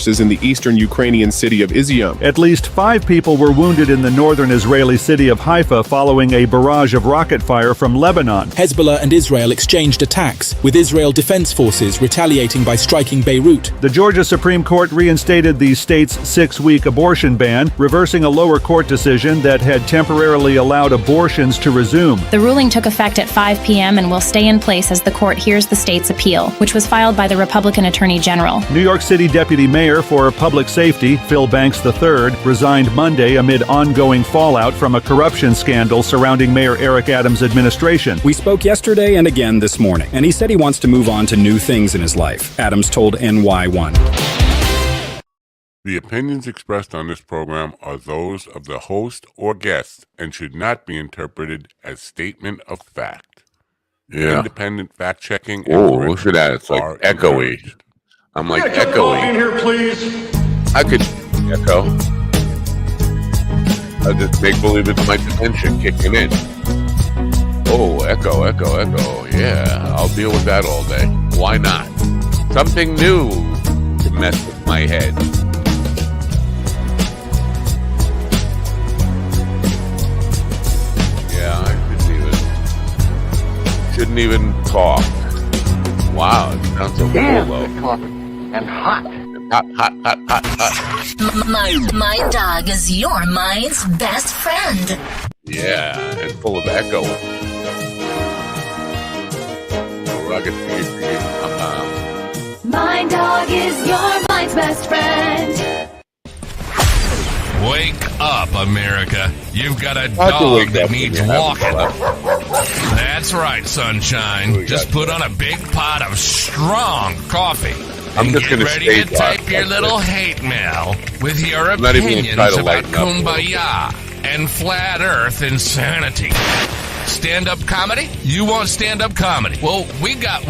forces in the eastern Ukrainian city of Izium. At least 5 people were wounded in the northern Israeli city of Haifa following a barrage of rocket fire from Lebanon. Hezbollah and Israel exchanged attacks, with Israel Defense Forces retaliating by striking Beirut. The Georgia Supreme Court reinstated the state's 6-week abortion ban, reversing a lower court decision that had temporarily allowed abortions to resume. The ruling took effect at 5 p.m. and will stay in place as the court hears the state's appeal, which was filed by the Republican Attorney General. New York City Deputy Mayor for Public Safety, Phil Banks III, resigned Monday amid ongoing fallout from a corruption scandal surrounding Mayor Eric Adams' administration. We spoke yesterday and again this morning, and he said he wants to move on to new things in his life, Adams told NY1. The opinions expressed on this program are those of the host or guest and should not be interpreted as statement of fact. Yeah. Independent fact-checking. Oh, look at that. It's like echoey. I'm like echoey. In here, please. I could echo. I just make believe it's my dementia kicking in. Oh, echo. Yeah, I'll deal with that all day. Why not? Something new to mess with my head. Yeah, I shouldn't even talk. Wow, it sounds so cool though. And hot. Hot. My dog is your mind's best friend. Yeah, and full of echo. Rugged. My dog is your mind's best friend. Wake up, America. You've got a dog that needs walking. That's right, sunshine. Just put on a big pot of strong coffee. I'm just get ready to type your little hate mail with your opinions about kumbaya and flat earth insanity. Stand-up comedy? You want stand-up comedy? Well, we've got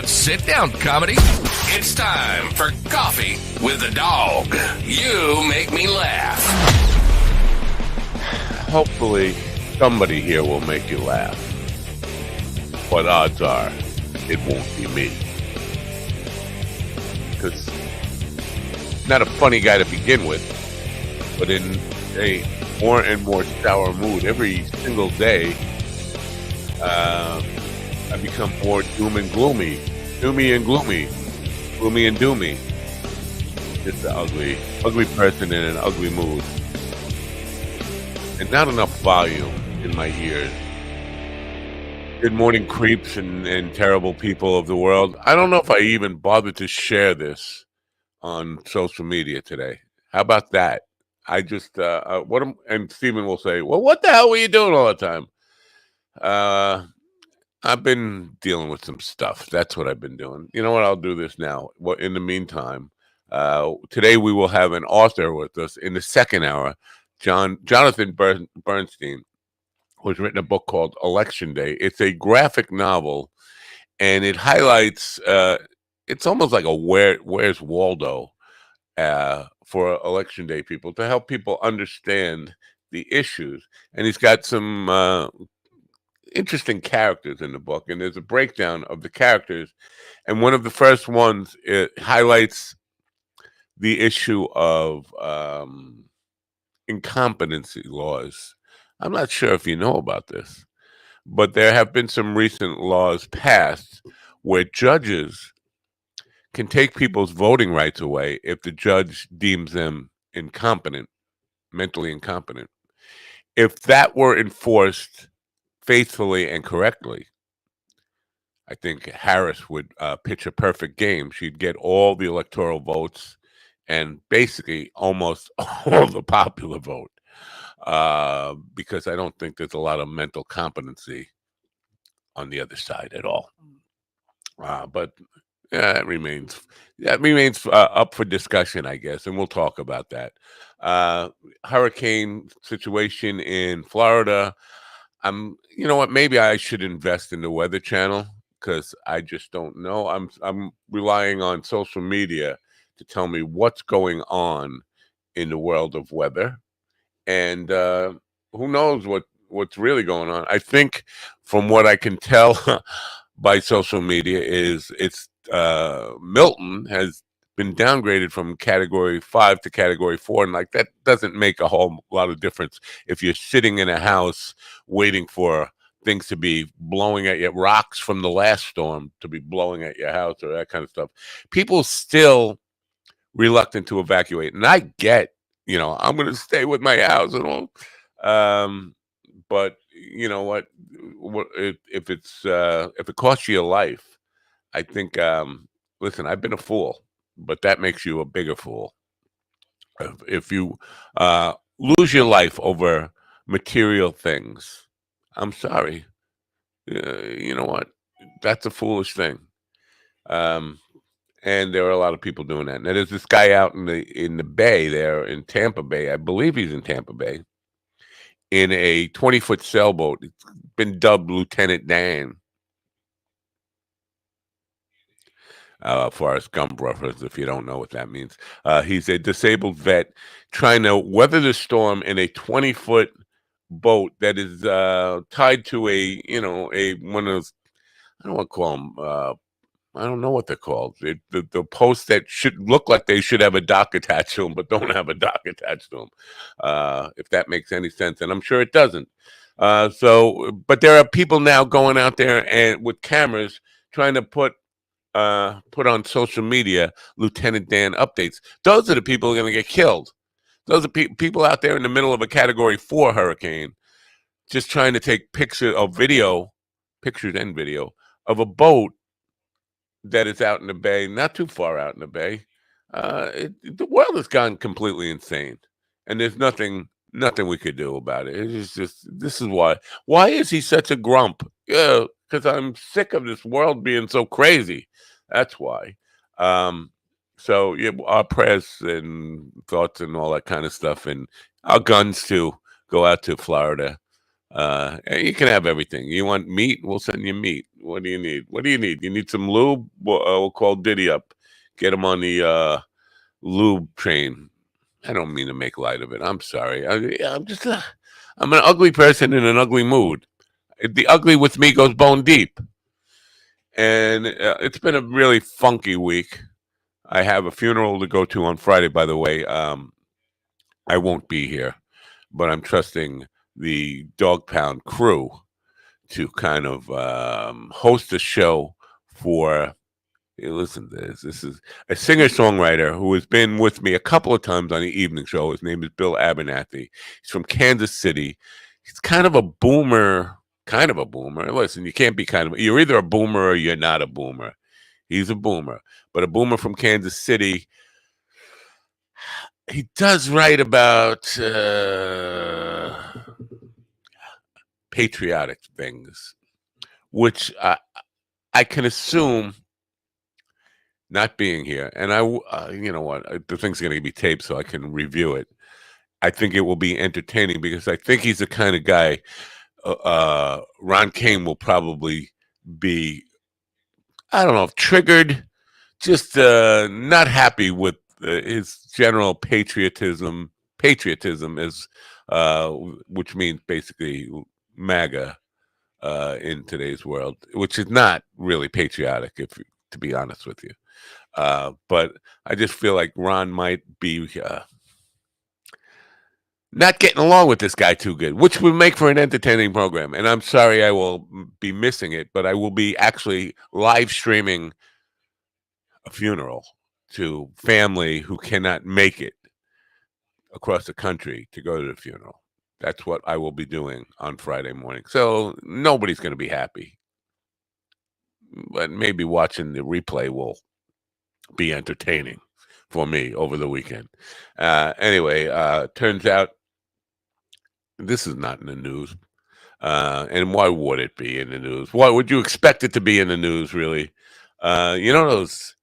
sit-down comedy. It's time for Coffee with the Dog. You make me laugh. Hopefully, somebody here will make you laugh. But odds are, it won't be me. Because not a funny guy to begin with, but in a more and more sour mood every single day, I become more doom and gloomy, doomy and gloomy, gloomy and doomy. Just an ugly person in an ugly mood, and not enough volume in my ears. Good morning, creeps and terrible people of the world. I don't know if I even bothered to share this on social media today. How about that? I just and Stephen will say, well, what the hell were you doing all the time? I've been dealing with some stuff. That's what I've been doing. You know what? I'll do this now. Well, in the meantime, today we will have an author with us in the second hour, Jonathan Bernstein, who's written a book called Election Day. It's a graphic novel, and it highlights, it's almost like a Where's Waldo for Election Day people, to help people understand the issues. And he's got some interesting characters in the book, and there's a breakdown of the characters. And one of the first ones, it highlights the issue of incompetency laws. I'm not sure if you know about this, but there have been some recent laws passed where judges can take people's voting rights away if the judge deems them incompetent, mentally incompetent. If that were enforced faithfully and correctly, I think Harris would pitch a perfect game. She'd get all the electoral votes and basically almost all the popular vote. Because I don't think there's a lot of mental competency on the other side at all. But that remains up for discussion, I guess, and we'll talk about that. Hurricane situation in Florida. You know what? Maybe I should invest in the Weather Channel because I just don't know. I'm relying on social media to tell me what's going on in the world of weather. And who knows what's really going on. I think from what I can tell by social media is it's Milton has been downgraded from category 5 to category 4, and like that doesn't make a whole lot of difference if you're sitting in a house waiting for things to be blowing at you, rocks from the last storm to be blowing at your house or that kind of stuff. People still reluctant to evacuate, and I get, I'm going to stay with my house and all. But you know what? If it costs you your life, I think. Listen, I've been a fool, but that makes you a bigger fool. If you lose your life over material things, I'm sorry. You know what? That's a foolish thing. And there are a lot of people doing that. Now, there's this guy out in the Bay there in Tampa Bay. I believe he's in Tampa Bay in a 20-foot sailboat. It's been dubbed Lieutenant Dan. Forrest Gump reference, if you don't know what that means. He's a disabled vet trying to weather the storm in a 20-foot boat that is tied to a one of those, I don't want to call them, I don't know what they're called. The posts that should look like they should have a dock attached to them, but don't have a dock attached to them. If that makes any sense, and I'm sure it doesn't. But there are people now going out there and with cameras trying to put on social media Lieutenant Dan updates. Those are the people who are going to get killed. Those are people out there in the middle of a category 4 hurricane, just trying to take pictures and video of a boat that is out in the bay, not too far out in the bay. The world has gone completely insane, and there's nothing we could do about it. It's just this is why. Why is he such a grump? Yeah, because I'm sick of this world being so crazy. That's why. So yeah, our prayers and thoughts and all that kind of stuff, and our guns too. Go out to Florida. And you can have everything. You want meat? We'll send you meat. What do you need? You need some lube? We'll call Diddy up. Get him on the lube train. I don't mean to make light of it. I'm sorry. I'm just I'm an ugly person in an ugly mood. The ugly with me goes bone deep. And it's been a really funky week. I have a funeral to go to on Friday, by the way. I won't be here, but I'm trusting the Dog Pound crew to kind of host a show for, listen to this. This is a singer-songwriter who has been with me a couple of times on the evening show. His name is Bill Abernathy. He's from Kansas City. He's kind of a boomer. Listen, you can't be you're either a boomer or you're not a boomer. He's a boomer, but a boomer from Kansas City. He does write about patriotic things, which I can assume, not being here, and you know what, the thing's going to be taped so I can review it. I think it will be entertaining because I think he's the kind of guy Ron Kane will probably be, I don't know, triggered, just not happy with his general patriotism is, which means basically MAGA in today's world, which is not really patriotic, to be honest with you. But I just feel like Ron might be not getting along with this guy too good, which would make for an entertaining program. And I'm sorry I will be missing it, but I will be actually live streaming a funeral to family who cannot make it across the country to go to the funeral. That's what I will be doing on Friday morning. So nobody's going to be happy. But maybe watching the replay will be entertaining for me over the weekend. Anyway, turns out this is not in the news. And why would it be in the news? Why would you expect it to be in the news, really? You know those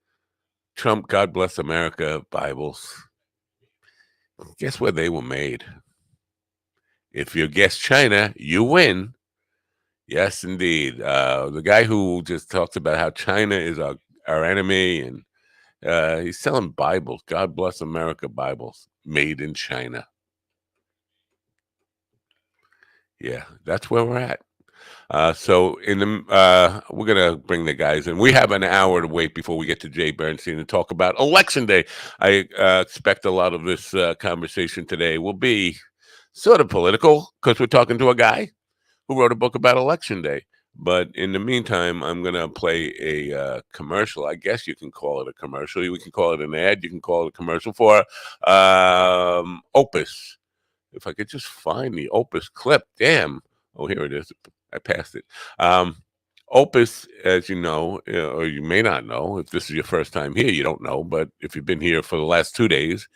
Trump God Bless America Bibles? Guess where they were made? If you guess China, you win. Yes, indeed. The guy who just talks about how China is our enemy, and he's selling Bibles, God Bless America Bibles, made in China. Yeah, that's where we're at. So we're gonna bring the guys in. We have an hour to wait before we get to Jay Bernstein and talk about Election Day. I expect a lot of this conversation today will be sort of political because we're talking to a guy who wrote a book about Election Day. But in the meantime, I'm gonna play a commercial. I guess you can call it a commercial. We can call it an ad. You can call it a commercial for Opus. If I could just find the Opus clip. Damn. Oh, here it is. I passed it. Opus, as you know, or you may not know, if this is your first time here, you don't know. But if you've been here for the last 2 days,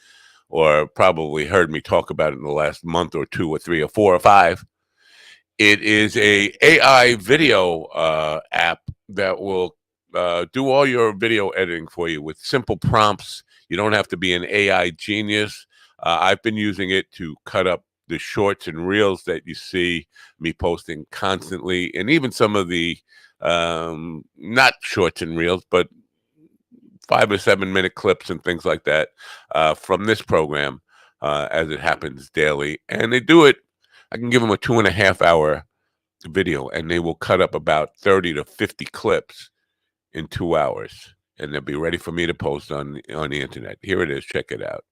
or probably heard me talk about it in the last month or 2 or 3 or 4 or 5, it is a AI video app that will do all your video editing for you with simple prompts. You don't have to be an AI genius. I've been using it to cut up the shorts and reels that you see me posting constantly, and even some of the not shorts and reels, but 5 or 7 minute clips and things like that from this program as it happens daily. And they do it. I can give them a 2.5 hour video, and they will cut up about 30 to 50 clips in 2 hours, and they'll be ready for me to post on the internet. Here it is. Check it out.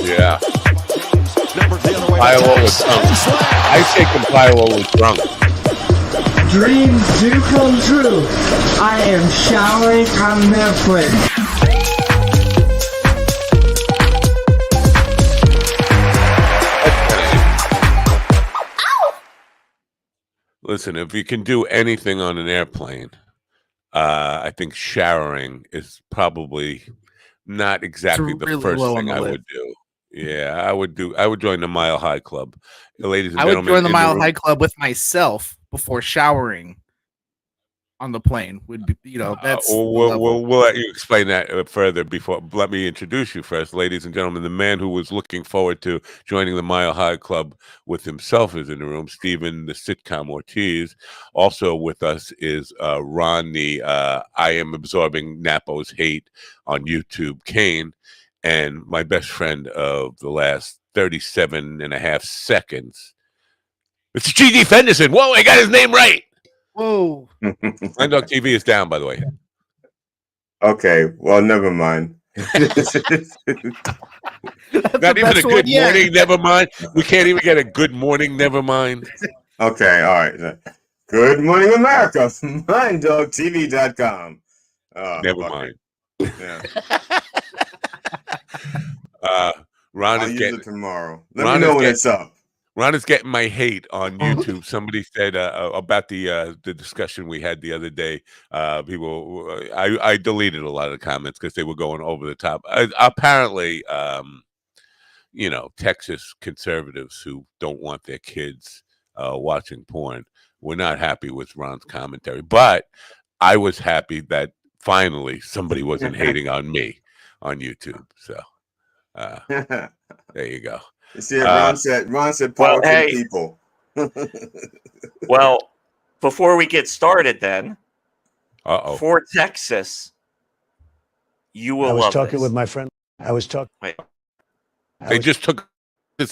Yeah. Compile was drunk. I say Compile was drunk. Dreams do come true. I am showering on Netflix. Listen, if you can do anything on an airplane, I think showering is probably not exactly the really first thing I would do. Yeah, I would join the Mile High Club. Ladies and gentlemen, I would join the Mile High Club with myself before showering on the plane. Would be, that's we'll let you explain that further. Before, let me introduce you first, ladies and gentlemen. The man who was looking forward to joining the Mile High Club with himself is in the room. Stephen, the sitcom Ortiz. Also with us is Ron, the I am absorbing Napo's hate on YouTube, Kane, and my best friend of the last 37.5 seconds, Mr. G.D. Fenderson. Whoa, I got his name right. Whoa. Blind Dog TV is down, by the way. Okay, well, never mind. Not even a good morning, never mind. We can't even get a good morning, never mind. Okay, all right. Good morning, America. BlindDogTV.com. Never mind. Yeah. Ron I'll is use getting it tomorrow. Let me know when it's up. Ron is getting my hate on YouTube. Somebody said about the discussion we had the other day. People, I deleted a lot of the comments because they were going over the top. Apparently, Texas conservatives who don't want their kids watching porn were not happy with Ron's commentary. But I was happy that finally somebody wasn't hating on me on YouTube. So there you go. You see, Ron said power to the people. Well, before we get started then, for Texas, you will love I was talking this. with my friend. They just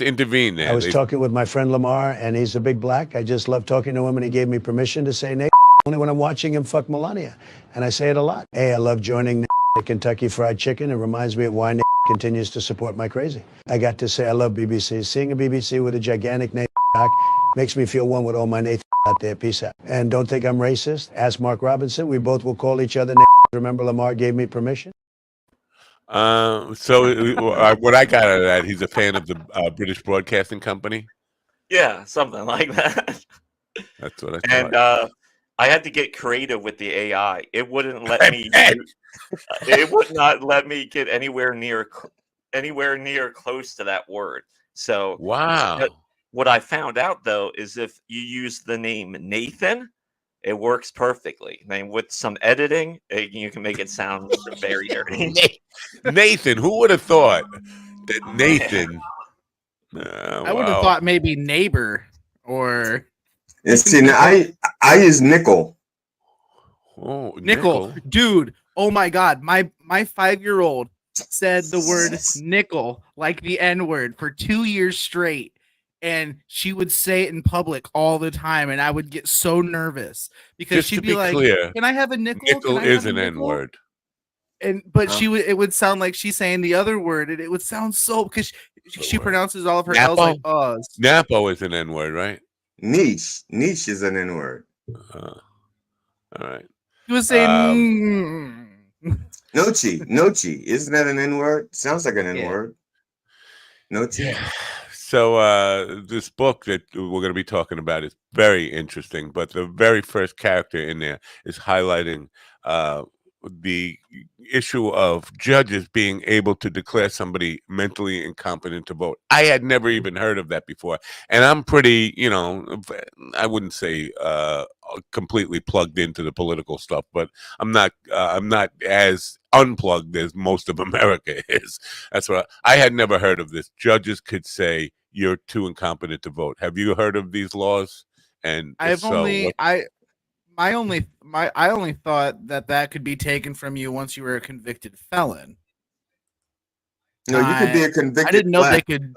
intervened there. I was talking with my friend Lamar, and he's a big black. I just love talking to him, and he gave me permission to say Nate only when I'm watching him fuck Melania. And I say it a lot. Hey, I love joining the Kentucky Fried Chicken. It reminds me of why Nate continues to support my crazy. I got to say I love BBC. Seeing a BBC with a gigantic Nate cock makes me feel one with all my Nate out there. Peace out. And don't think I'm racist. Ask Mark Robinson. We both will call each other Nate. Remember, Lamar gave me permission. So what I got out of that, he's a fan of the British Broadcasting Company. Yeah, something like that. That's what I thought. And I had to get creative with the AI. It wouldn't let me. It would not let me get anywhere near close to that word. So wow. What I found out though is if you use the name Nathan, it works perfectly. I mean, with some editing, you can make it sound very dirty. Nathan, who would have thought that Nathan? I would have thought maybe neighbor or. See, now I use nickel. Oh, nickel, dude! Oh my god, my 5-year-old said the word nickel like the N-word for 2 years straight. And she would say it in public all the time, and I would get so nervous because Just she'd to be be like, clear, "Can I have a nickel? Nickel Can I is have a an nickel?" N-word. But it would sound like she's saying the other word, and it would sound so because she pronounces all of her L's like O's. Napo is an N-word, right? Niche is an N-word. All right. He was saying Nochi, isn't that an N-word? Sounds like an N-word. Nochi. Yeah. So this book that we're going to be talking about is very interesting, but the very first character in there is highlighting the issue of judges being able to declare somebody mentally incompetent to vote. I had never even heard of that before, and I'm pretty, I wouldn't say completely plugged into the political stuff, but I'm not as unplugged as most of America is. That's what I had never heard of this. Judges could say you're too incompetent to vote. Have you heard of these laws? And I only thought that could be taken from you once you were a convicted felon. No, you could be a convicted. I didn't know they could.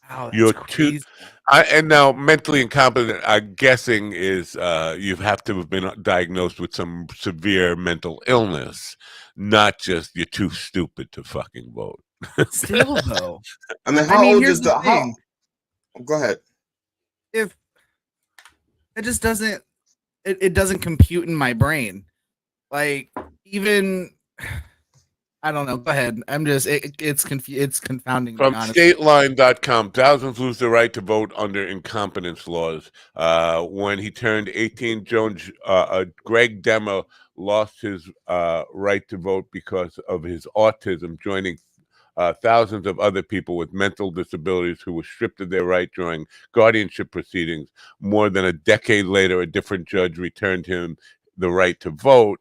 Wow, that's crazy. And now mentally incompetent, I'm guessing, is you have to have been diagnosed with some severe mental illness, not just you're too stupid to fucking vote. Still though, I mean, how old is the thing? Go ahead. If it just doesn't, it doesn't compute in my brain. Like even. I don't know. Go ahead. I'm just it's confounding. From stateline.com, thousands lose the right to vote under incompetence laws. When he turned 18, Greg Demmer lost his right to vote because of his autism, joining thousands of other people with mental disabilities who were stripped of their right during guardianship proceedings. More than a decade later, a different judge returned him the right to vote.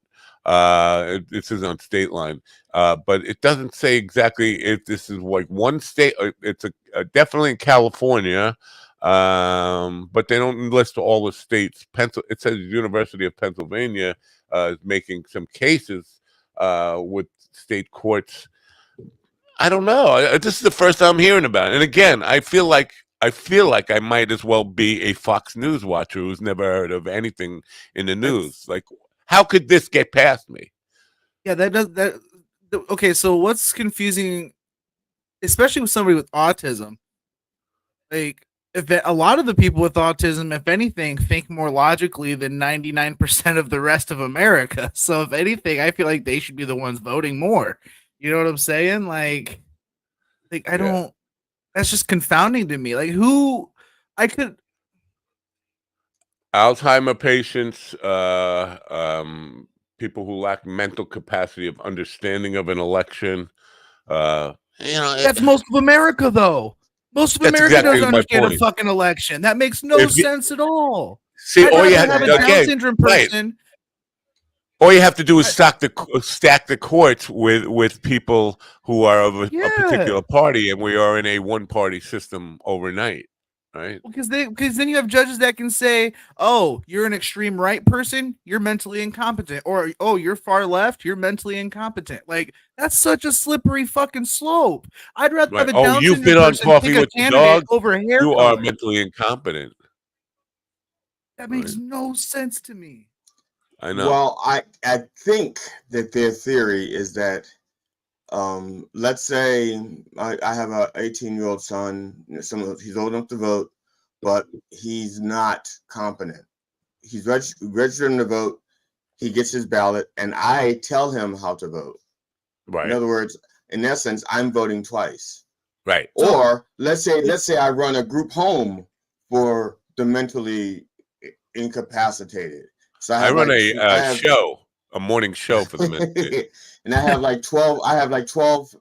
This is on State Line, but it doesn't say exactly if this is like one state. It's definitely in California, but they don't list all the states. It says University of Pennsylvania is making some cases with state courts. I don't know. This is the first time I'm hearing about it. And again, I feel like I might as well be a Fox News watcher who's never heard of anything in the news. Like, how could this get past me? Yeah, okay, so what's confusing, especially with somebody with autism, like a lot of the people with autism, if anything, think more logically than 99% of the rest of America. So if anything, I feel like they should be the ones voting more. You know what I'm saying? Like I don't. That's just confounding to me. Like Alzheimer patients, people who lack mental capacity of understanding of an election. That's most of America, though. Most of America doesn't understand a fucking election. That makes no sense at all. See, all you have to do, Down syndrome person. All you have to do is stack the courts with people who are of a particular party, and we are in a one-party system overnight. Right. Because then you have judges that can say, "Oh, you're an extreme right person, you're mentally incompetent," or "Oh, you're far left, you're mentally incompetent." Like that's such a slippery fucking slope. I'd rather have a Down you've been on Coffee with the Dog. Over hair you color. Are mentally incompetent. That makes no sense to me. I know. Well, I think that their theory is that, let's say I have a 18-year-old son. He's old enough to vote, but he's not competent. He's registered to vote. He gets his ballot, and I tell him how to vote. Right. In other words, in essence, I'm voting twice. Right. Or let's say I run a group home for the mentally incapacitated. So I run a morning show for the men. And I have like 12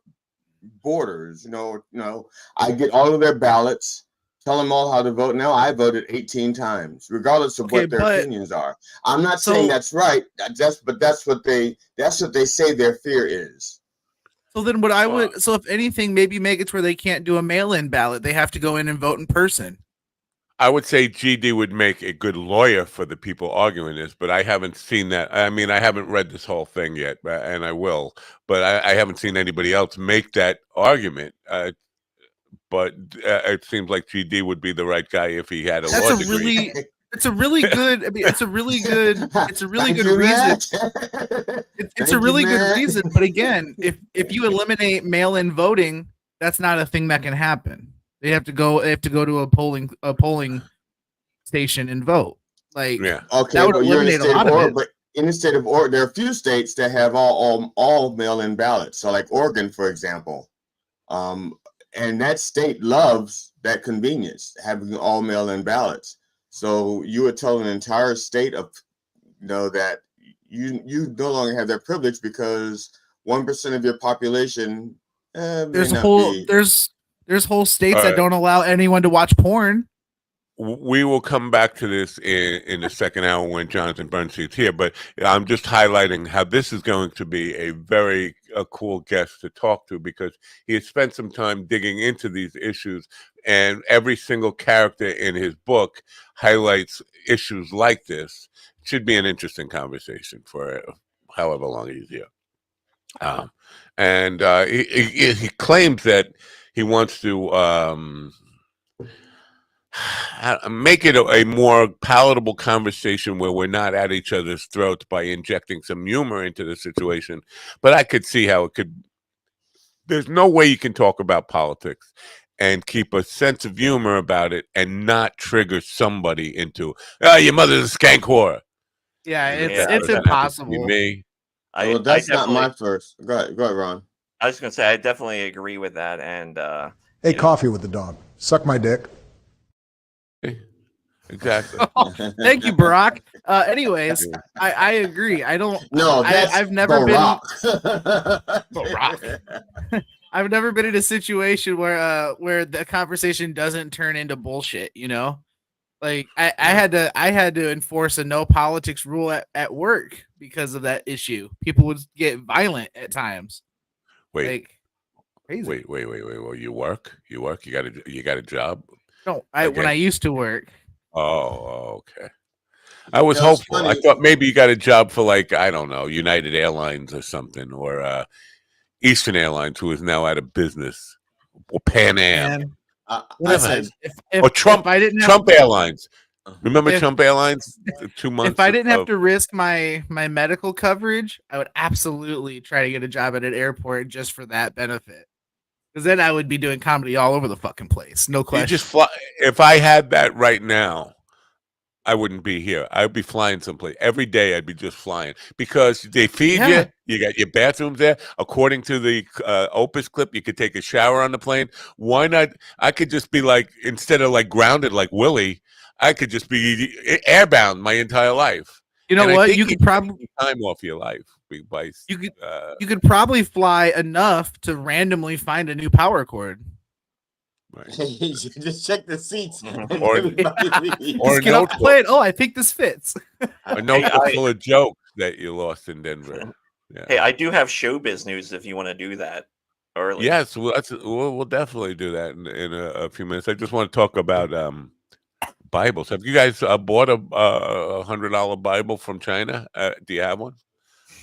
borders, you know, I get all of their ballots tell them all how to vote. Now I voted 18 times, regardless of what their opinions are. I'm not saying that's right. But that's what they say their fear is. So then so if anything, maybe make it to where they can't do a mail-in ballot. They have to go in and vote in person. I would say GD would make a good lawyer for the people arguing this, but I haven't seen that. I mean, I haven't read this whole thing yet, and I will, but I haven't seen anybody else make that argument. But it seems like GD would be the right guy if he had a law degree. It's a really good. I mean, it's a really good reason. It's a really good reason. But again, if you eliminate mail-in voting, that's not a thing that can happen. They have to go to a polling station and vote. Like, okay, that would eliminate a lot of it. But in the state of Oregon, there are a few states that have all mail-in ballots. So, like Oregon, for example, and that state loves that convenience, having all mail-in ballots. So you would tell an entire state of that you no longer have that privilege because 1% of your population. There's whole states that don't allow anyone to watch porn. We will come back to this in the second hour when Jonathan Bernstein's here, but I'm just highlighting how this is going to be a very cool guest to talk to because he has spent some time digging into these issues, and every single character in his book highlights issues like this. It should be an interesting conversation for however long he's here. And he claims that he wants to make it a more palatable conversation where we're not at each other's throats by injecting some humor into the situation. But I could see how it could. There's no way you can talk about politics and keep a sense of humor about it and not trigger somebody into, your mother's a skank whore. Yeah, it's impossible. Me. Well, that's not my first. Go ahead, Ron. I was going to say, I definitely agree with that. And hey, coffee with the dog. Suck my dick. Exactly. Thank you, Barack. Anyways, I agree. I don't. No, I've never Barack. Barack. I've never been in a situation where the conversation doesn't turn into bullshit. Like I had to enforce a no politics rule at work because of that issue. People would get violent at times. Wait. Like, crazy. Wait. Well, you work. You got a job. No, when I used to work. Oh, okay. I was hopeful. I thought maybe you got a job for I don't know, United Airlines or something, or Eastern Airlines, who is now out of business, or Pan Am. Or Trump Airlines. Remember Trump Airlines? 2 months. If I didn't have to risk my medical coverage, I would absolutely try to get a job at an airport just for that benefit. Because then I would be doing comedy all over the fucking place. No question. You just fly. If I had that right now, I wouldn't be here. I'd be flying someplace. Every day I'd be just flying. Because they feed you. You got your bathrooms there. According to the Opus clip, you could take a shower on the plane. Why not? I could just be instead of grounded like Willie, I could just be airbound my entire life. You know what? You could probably time off your life. You could probably fly enough to randomly find a new power cord. Right. Just check the seats. Or get off the plane. Oh, I think this fits. A notebook full of jokes that you lost in Denver. Yeah. Hey, I do have showbiz news if you want to do that early. Yes, we'll definitely do that in a few minutes. I just want to talk about Bibles. Have you guys bought a $100 Bible from China? Do you have one?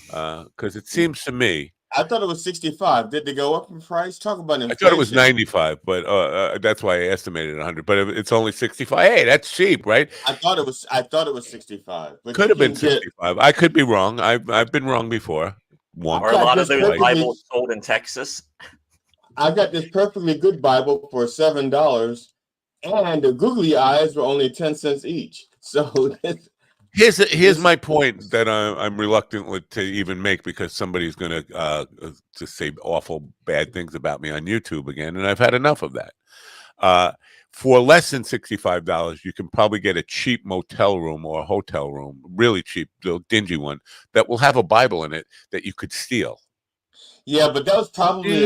Because it seems to me, I thought it was 65. Did they go up in price? Talk about inflation. I thought it was 95, but that's why I estimated 100. But it's only 65. Hey, that's cheap, right? I thought it was 65. But could have been 65. I could be wrong. I've been wrong before. Are a lot of those Bibles sold in Texas? I got this perfectly good Bible for $7, and the googly eyes were only 10 cents each. So here's my point that I'm reluctant to even make because somebody's going to just say awful bad things about me on YouTube again, and I've had enough of that. For less than $65, you can probably get a cheap motel room or a hotel room, really cheap, the dingy one, that will have a Bible in it that you could steal. Yeah, but that was probably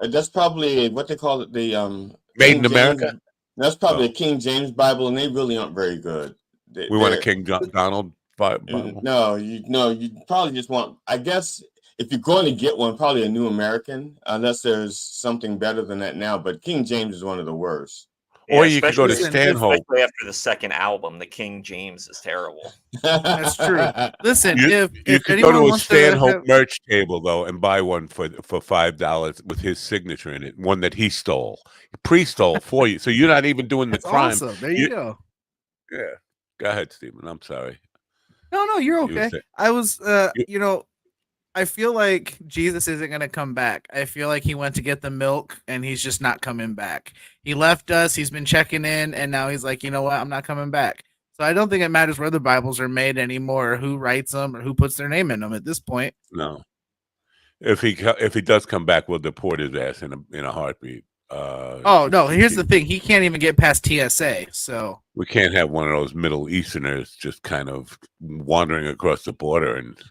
that's probably what they call it, the Made in America. That's probably a King James Bible, and they really aren't very good. We want a King Donald Bible. No, you probably just want. I guess if you're going to get one, probably a New American, unless there's something better than that now. But King James is one of the worst. Or you could go to Stanhope. Especially after the second album, the King James is terrible. That's true. Listen, you if could go to a wants Stanhope merch table though and buy one for $5 with his signature in it, one that he stole, pre-stole for you. So you're not even doing the crime. Awesome. There you go. Yeah, go ahead, Stephen. I'm sorry. No, you're okay. I was, I feel like Jesus isn't going to come back. I feel like he went to get the milk and he's just not coming back. He left us. He's been checking in and now he's like, you know what? I'm not coming back. So I don't think it matters where the Bibles are made anymore, or who writes them or who puts their name in them at this point. No. If he does come back, we'll deport his ass in a heartbeat. No, here's the thing. He can't even get past TSA. So we can't have one of those Middle Easterners just kind of wandering across the border and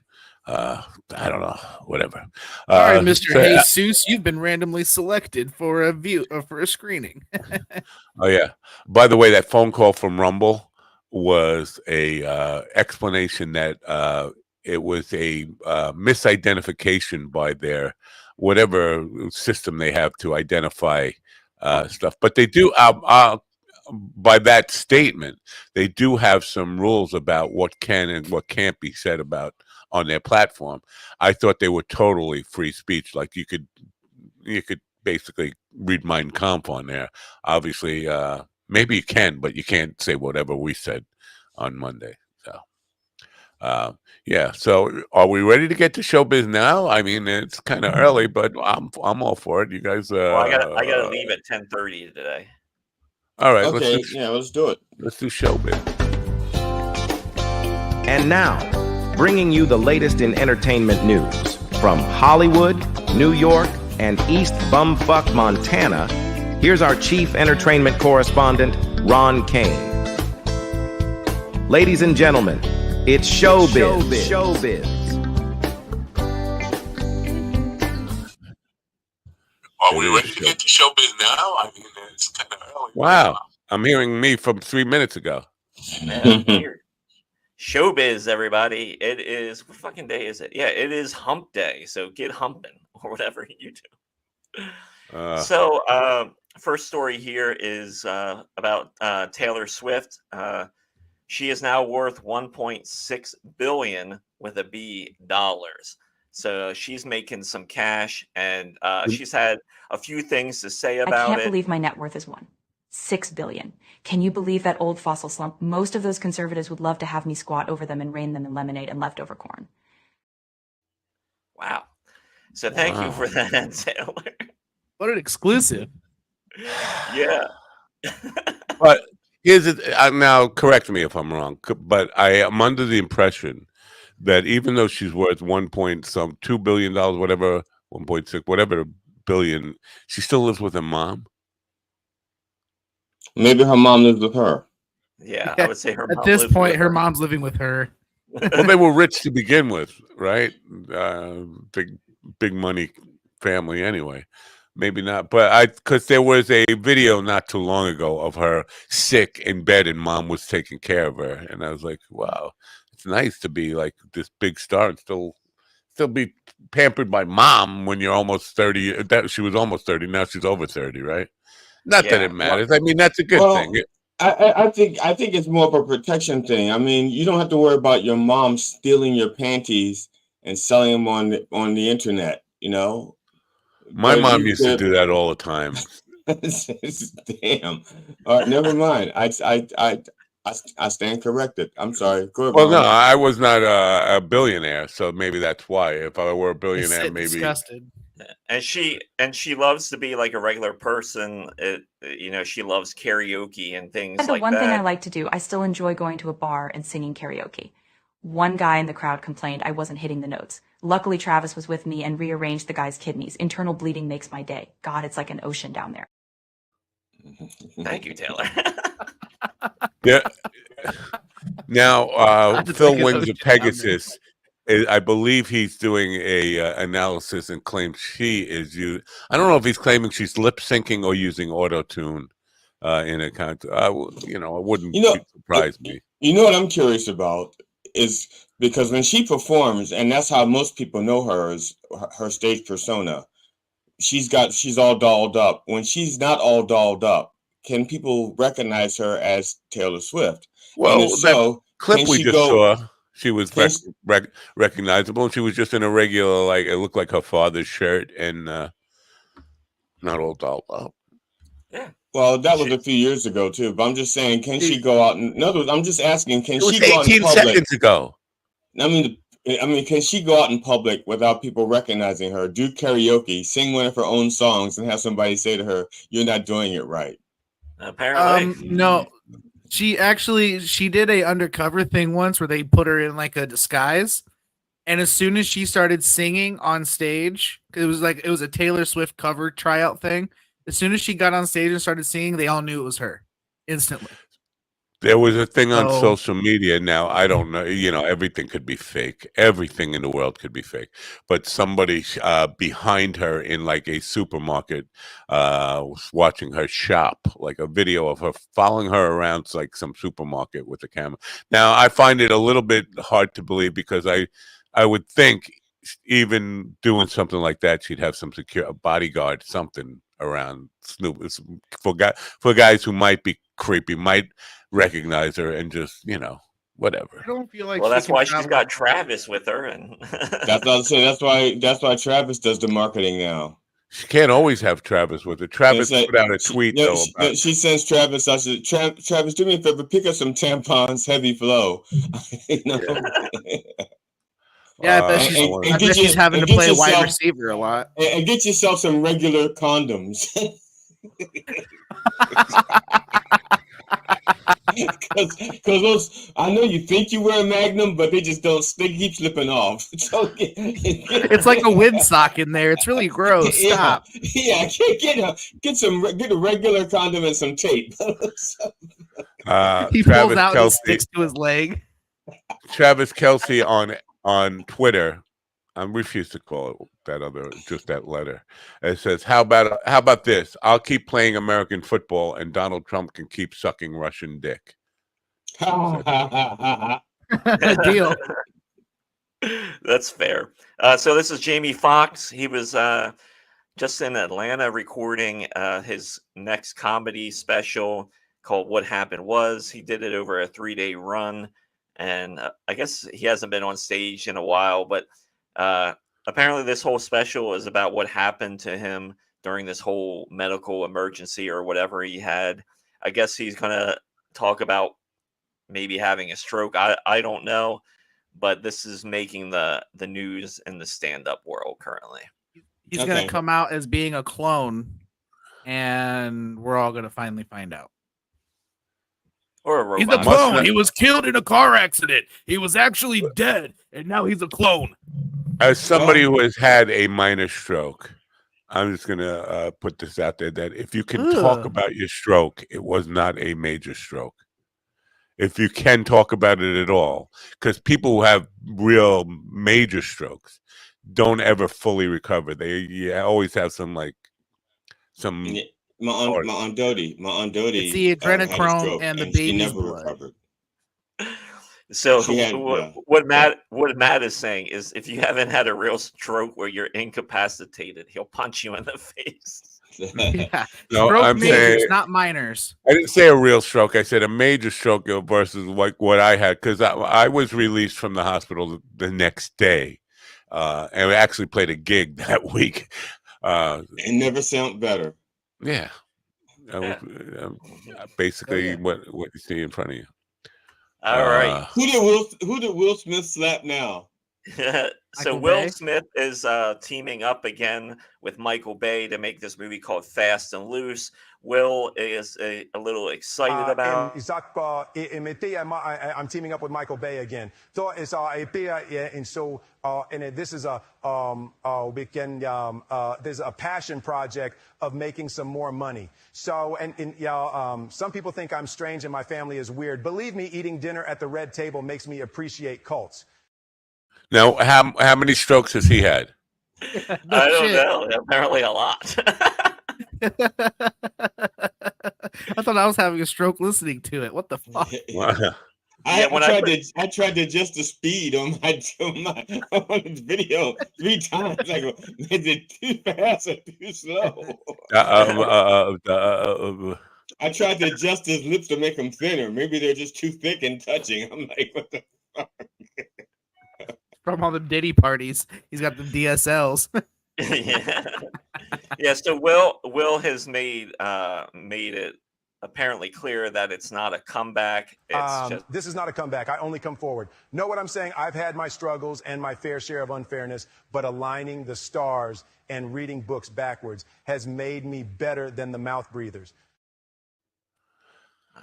I don't know, whatever. All right, Mr. Jesus, you've been randomly selected for a view or for a screening. Oh yeah. By the way, that phone call from Rumble was a explanation that it was a misidentification by their whatever system they have to identify stuff. But they do by that statement, they do have some rules about what can and what can't be said about on their platform. I thought they were totally free speech. Like you could basically read Mein Kampf on there. Obviously, maybe you can, but you can't say whatever we said on Monday. So, yeah. So, are we ready to get to showbiz now? I mean, it's kind of early, but I'm all for it. You guys. Well, I gotta leave at 10:30 today. All right. Okay. Let's do it. Let's do showbiz. And now, bringing you the latest in entertainment news from Hollywood, New York, and East Bumfuck, Montana. Here's our chief entertainment correspondent, Ron Kane. Ladies and gentlemen, it's showbiz. Showbiz. Are we ready to get to showbiz now? I mean, it's kind of early. Wow. I'm hearing me from 3 minutes ago. Man, weird. Showbiz, everybody. It is, what fucking day is it? Yeah, it is hump day. So get humping or whatever you do. So, first story here is about Taylor Swift. She is now worth $1.6 billion with a B dollars. So she's making some cash, and she's had a few things to say about it. I can't believe my net worth is $6 billion. Can you believe that old fossil slump? Most of those conservatives would love to have me squat over them and rain them in lemonade and leftover corn. Wow. So thank you for that, Taylor. What an exclusive. Yeah. But here's it. Now, correct me if I'm wrong, but I am under the impression that even though she's worth $2 billion, whatever, 1.6, whatever billion, she still lives with her mom. Maybe her mom lives with her. Yeah, I would say her mom. At this point, her mom's living with her. Well, they were rich to begin with, right? Big money family anyway. Maybe not, but because there was a video not too long ago of her sick in bed and mom was taking care of her, and I was like, wow, it's nice to be like this big star and still be pampered by mom when you're almost 30. She was almost 30, now she's over 30, right? Not that it matters. I mean, that's a good thing. I think it's more of a protection thing. I mean, you don't have to worry about your mom stealing your panties and selling them on the internet. You know, my mom used to do that all the time. Damn. All right, never mind. I stand corrected. I'm sorry. Go ahead, well, Mom. no, I was not a billionaire, so maybe that's why. If I were a billionaire, maybe. Disgusted. And she loves to be like a regular person. She loves karaoke and things like that. The one thing I like to do, I still enjoy going to a bar and singing karaoke. One guy in the crowd complained I wasn't hitting the notes. Luckily, Travis was with me and rearranged the guy's kidneys. Internal bleeding makes my day. God, it's like an ocean down there. Thank you, Taylor. Yeah. Now, Phil Wings of Pegasus, I believe he's doing a analysis and claims she is using. I don't know if he's claiming she's lip syncing or using auto tune in a concert. It wouldn't surprise me. You know what I'm curious about is because when she performs, and that's how most people know her, is her stage persona. She's all dolled up. When she's not all dolled up, can people recognize her as Taylor Swift? Well, and if so, clip we just saw, she was recognizable. She was just in a regular, like, it looked like her father's shirt and not all dolled up. Yeah. Well, that was a few years ago too. But I'm just saying, can she go out? In other words, I'm just asking, can she go out in 18 public? seconds ago. I mean, can she go out in public without people recognizing her? Do karaoke, sing one of her own songs, and have somebody say to her, "You're not doing it right." Apparently, no. She did a undercover thing once where they put her in like a disguise, and as soon as she started singing on stage, it was a Taylor Swift cover tryout thing. As soon as she got on stage and started singing, they all knew it was her instantly. There was a thing on social media. Now, I don't know, everything could be fake. Everything in the world could be fake. But somebody behind her in like a supermarket was watching her shop, like a video of her following her around like some supermarket with a camera. Now, I find it a little bit hard to believe because I would think even doing something like that, she'd have some secure bodyguard, something around Snoop for guys who might be creepy, might recognize her and just whatever. I don't feel like. Well, that's why she's got Travis with her, and that's what I'm saying. That's why Travis does the marketing now. She can't always have Travis with her. Travis put out a tweet she sends Travis. I said, Travis, do me a favor, pick up some tampons, heavy flow. Yeah, I bet she's having to play wide receiver a lot. And get yourself some regular condoms. Because those, I know you think you wear a Magnum, but they just don't. They keep slipping off. So it's like a windsock in there. It's really gross. Stop. Yeah, get a regular condom and some tape. He pulls out and sticks to his leg. Travis Kelce on Twitter. I refuse to call it just that letter. It says, "How about this? I'll keep playing American football, and Donald Trump can keep sucking Russian dick." Deal. That's fair. So this is Jamie Foxx. He was just in Atlanta recording his next comedy special called "What Happened Was." He did it over a 3-day run, and I guess he hasn't been on stage in a while, but. Apparently this whole special is about what happened to him during this whole medical emergency or whatever he had. I guess he's going to talk about maybe having a stroke. I don't know, but this is making the news in the stand-up world currently. He's going to come out as being a clone, and we're all going to finally find out. Or a robot. He's a clone. He was killed in a car accident. He was actually dead, and now he's a clone. As somebody who has had a minor stroke, I'm just going to put this out there that if you can talk about your stroke, it was not a major stroke. If you can talk about it at all, because people who have real major strokes don't ever fully recover. They always have some. My aunt Dodie. It's the adrenochrome and the baby's blood. Recovered. So what Matt is saying is, if you haven't had a real stroke where you're incapacitated, he'll punch you in the face. Yeah. No, stroke I'm majors, saying not minors. I didn't say a real stroke. I said a major stroke versus like what I had, because I was released from the hospital the next day, and we actually played a gig that week. It never sounds better. Yeah, basically what you see in front of you. All right. Who did Will Smith slap now? So Will Smith is teaming up again with Michael Bay to make this movie called Fast and Loose. Will is a little excited about. I'm teaming up with Michael Bay again. So it's and so and this is there's a passion project of making some more money. So some people think I'm strange and my family is weird. Believe me, eating dinner at the red table makes me appreciate cults. Now, how many strokes has he had? I don't know. Apparently a lot. I thought I was having a stroke listening to it. What the fuck? I tried to adjust the speed on my on the video 3 times. I go, is it too fast or too slow? I tried to adjust his lips to make them thinner. Maybe they're just too thick and touching. I'm like, what the fuck? From all the Diddy parties, he's got the DSLs. Yeah. So Will has made it apparently clear that it's not a comeback. It's This is not a comeback. I only come forward. Know what I'm saying? I've had my struggles and my fair share of unfairness, but aligning the stars and reading books backwards has made me better than the mouth breathers.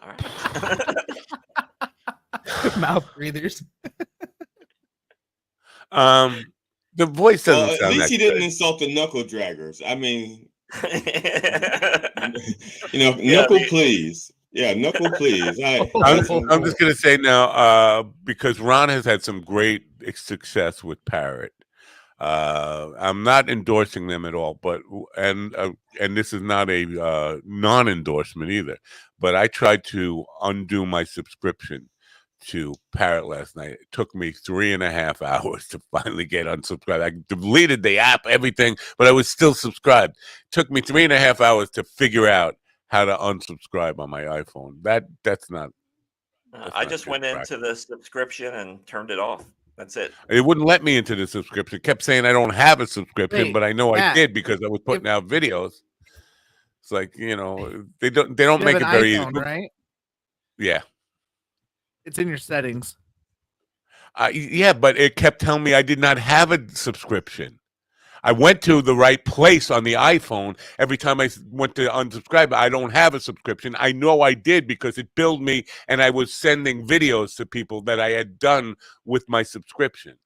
All right. Mouth breathers. The voice doesn't sound at least that he didn't good. insult the knuckle draggers. I mean, knuckle please. Yeah, knuckle please. I'm just gonna say now, because Ron has had some great success with Parrot. I'm not endorsing them at all, but and this is not a non-endorsement either. But I tried to undo my subscription to Parrot last night. It took me 3.5 hours to finally get unsubscribed. I deleted the app, everything, but I was still subscribed. It took me 3.5 hours to figure out how to unsubscribe on my iPhone. That's not. I just went into the subscription and turned it off. That's it. It wouldn't let me into the subscription. It kept saying I don't have a subscription, but I know I did because I was putting out videos. It's like, they don't make it very easy. Right? Yeah. It's in your settings. Yeah, but it kept telling me I did not have a subscription. I went to the right place on the iPhone. Every time I went to unsubscribe, I don't have a subscription. I know I did because it billed me, and I was sending videos to people that I had done with my subscription.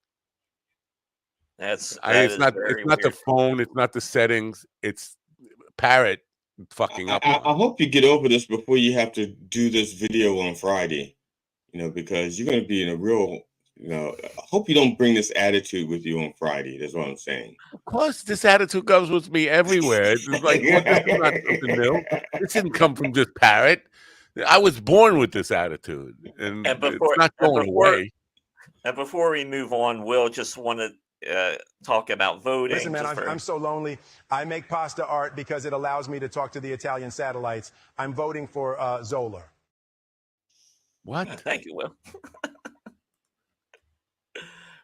It's not the phone. It's not the settings. It's Parrot fucking up. I hope you get over this before you have to do this video on Friday. Because you're going to be in a real, I hope you don't bring this attitude with you on Friday. That's what I'm saying. Of course, this attitude comes with me everywhere. It's like, this is not something new. This didn't come from just Parrot. I was born with this attitude, and it's not going away. And before we move on, Will just want to talk about voting. Listen, man, I'm so lonely. I make pasta art because it allows me to talk to the Italian satellites. I'm voting for Zola. What? Thank you, Will.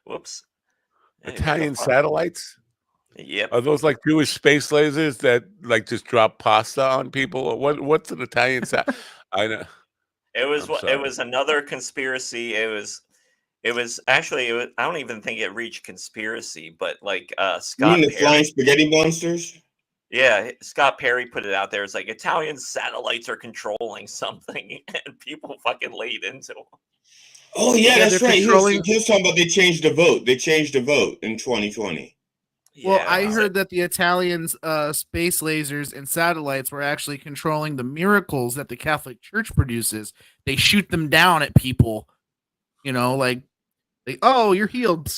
Whoops. Italian satellites? Yep. Are those like Jewish space lasers that like just drop pasta on people? What's an Italian I know. It was another conspiracy. It was actually I don't even think it reached conspiracy, but like Scott. You mean the flying spaghetti monsters? Yeah, Scott Perry put it out there. It's like Italian satellites are controlling something, and people fucking laid into them. Oh yeah, that's right. He was talking about they changed the vote. They changed the vote in 2020. Well, I heard that the Italians' space lasers and satellites were actually controlling the miracles that the Catholic Church produces. They shoot them down at people, oh, you're healed.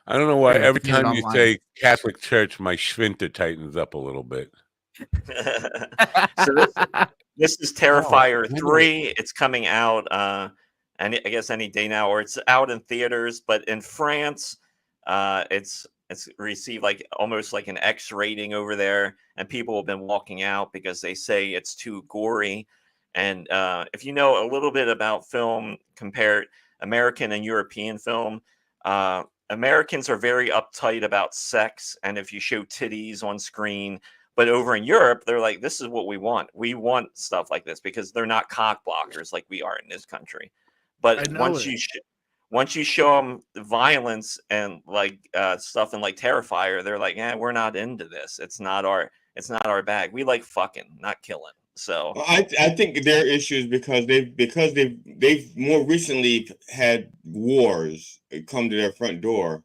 I don't know why every time you say Catholic Church, my schwinter tightens up a little bit. So this is Terrifier 3. It's coming out, and I guess any day now, or it's out in theaters. But in France, it's received like almost like an X rating over there, and people have been walking out because they say it's too gory. And if you know a little bit about film, compare American and European film. Americans are very uptight about sex, and if you show titties on screen, but over in Europe, they're like, this is what we want. We want stuff like this because they're not cock blockers like we are in this country. But once you show them the violence and like stuff in like Terrifier, they're like, we're not into this. It's not our bag. We like fucking, not killing. So I think there are issues because they've more recently had wars come to their front door.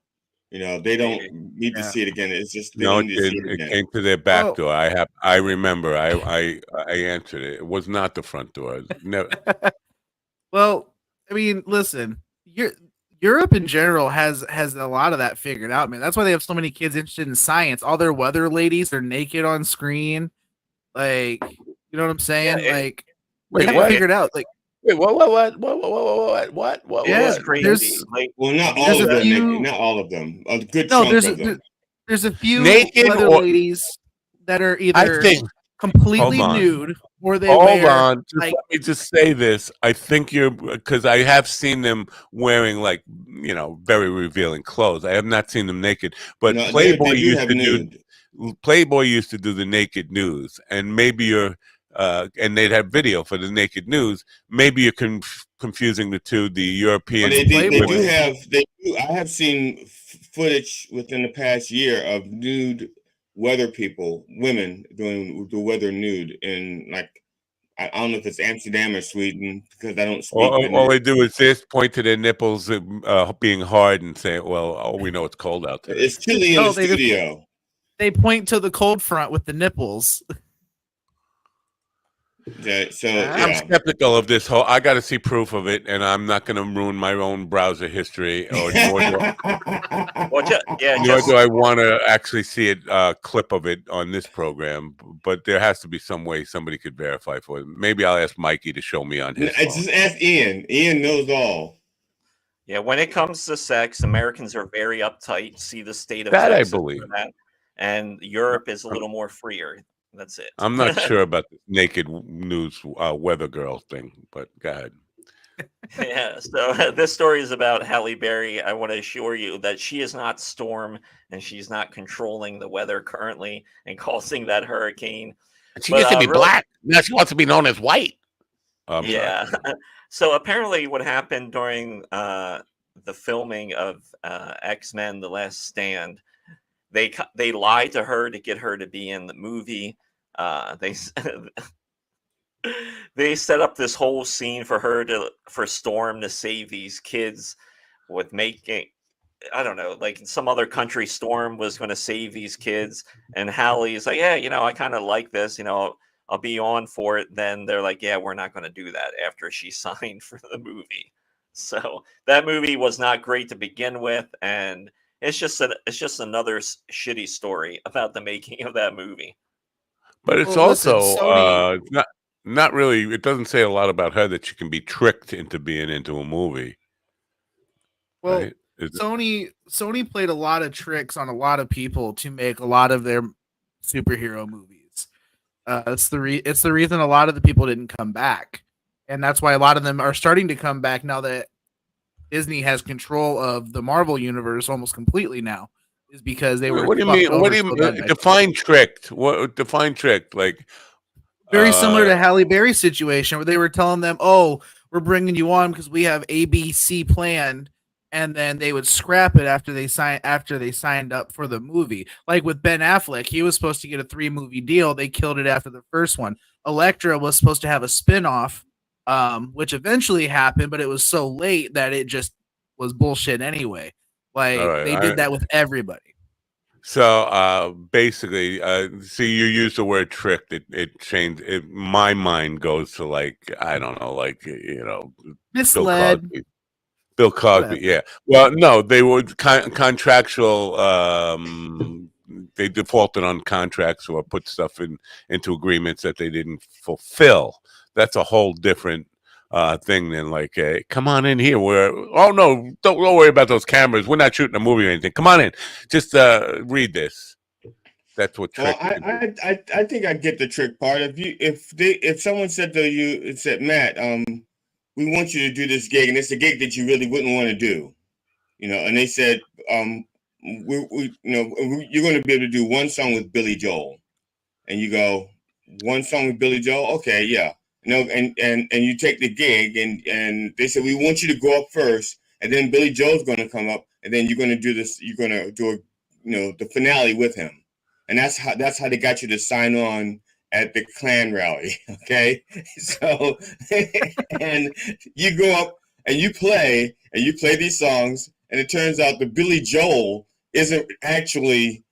They don't need to see it again. It's just they don't need to see it again. It came to their back door. I remember. I answered it. It was not the front door. Never. Well, I mean, listen, Europe in general has a lot of that figured out, man. That's why they have so many kids interested in science. All their weather ladies are naked on screen. Like, You know what I'm saying? Yeah, like, wait, they what? figured out. Like, wait, what? yeah, It's crazy. there's Like, Well, not have you all there's of a them, seen- Nick. few. Not all of them. A good No, chunk of them. there's a few Naked leather or ladies that are I either think. Hold completely on. nude or they Hold wear on. Just like let me just say this. I think you're because I have seen them wearing like very revealing clothes. I have not seen them naked, but No, Playboy they do used have to do nude. Playboy used to do the naked news, and maybe you're and they'd have video for the naked news. Maybe you're confusing the two. The European Well, they do women. have they do. I have seen footage within the past year of nude weather people, women doing the weather nude in like I don't know if it's Amsterdam or Sweden because I don't speak. All they do is this: point to their nipples being hard and say, "Well, we know it's cold out today." It's chilly in the studio. They point to the cold front with the nipples. Yeah, so I'm skeptical of this whole. I got to see proof of it, and I'm not going to ruin my own browser history, or nor do I want to actually see a clip of it on this program. But there has to be some way somebody could verify for it. Maybe I'll ask Mikey to show me on his phone. Just ask Ian. Ian knows all. Yeah, when it comes to sex, Americans are very uptight. See the state of That I Texas believe. for that. And Europe is a little more freer. That's it. I'm not sure about the naked news weather girl thing, but go ahead. Yeah, so this story is about Halle Berry. I want to assure you that she is not Storm and she's not controlling the weather currently and causing that hurricane. She used to be black. Now she wants to be known as white. Yeah. So apparently what happened during the filming of X-Men The Last Stand, they lied to her to get her to be in the movie. They set up this whole scene for Storm to save these kids with making, I don't know, like in some other country, Storm was going to save these kids, and Hallie's like, yeah, I kind of like this, I'll be on for it. Then they're like, yeah, we're not going to do that after she signed for the movie. So that movie was not great to begin with, and it's just another shitty story about the making of that movie. But it's also not really. It doesn't say a lot about her that she can be tricked into being into a movie. Well, right? Sony played a lot of tricks on a lot of people to make a lot of their superhero movies. It's the reason a lot of the people didn't come back, and that's why a lot of them are starting to come back now that Disney has control of the Marvel universe almost completely now. Is because they were. What do you mean? What do you mean? Define tricked? What define tricked? Like very similar to Halle Berry situation where they were telling them, "Oh, we're bringing you on because we have ABC planned," and then they would scrap it after they signed up for the movie. Like with Ben Affleck, he was supposed to get a 3-movie deal. They killed it after the first one. Elektra was supposed to have a spinoff, which eventually happened, but it was so late that it just was bullshit anyway. Like they did that with everybody. So basically, see, you use the word tricked. It changed. My mind goes to like I don't know, like misled. Bill Cosby, yeah. Well, no, they were contractual. They defaulted on contracts or put stuff into agreements that they didn't fulfill. That's a whole different thing than like, come on in here. Oh no, don't worry about those cameras. We're not shooting a movie or anything. Come on in. Just read this. That's what trick. Well, I think I get the trick part. If someone said to you, Matt, we want you to do this gig, and it's a gig that you really wouldn't want to do, and they said, you're going to be able to do one song with Billy Joel, and you go, one song with Billy Joel, okay, yeah, and you take the gig, and they said we want you to go up first, and then Billy Joel's going to come up, and then you're going to do this, you're going to do the finale with him, and that's how they got you to sign on at the Klan rally, okay? So, and you go up and you play these songs, and it turns out that Billy Joel isn't actually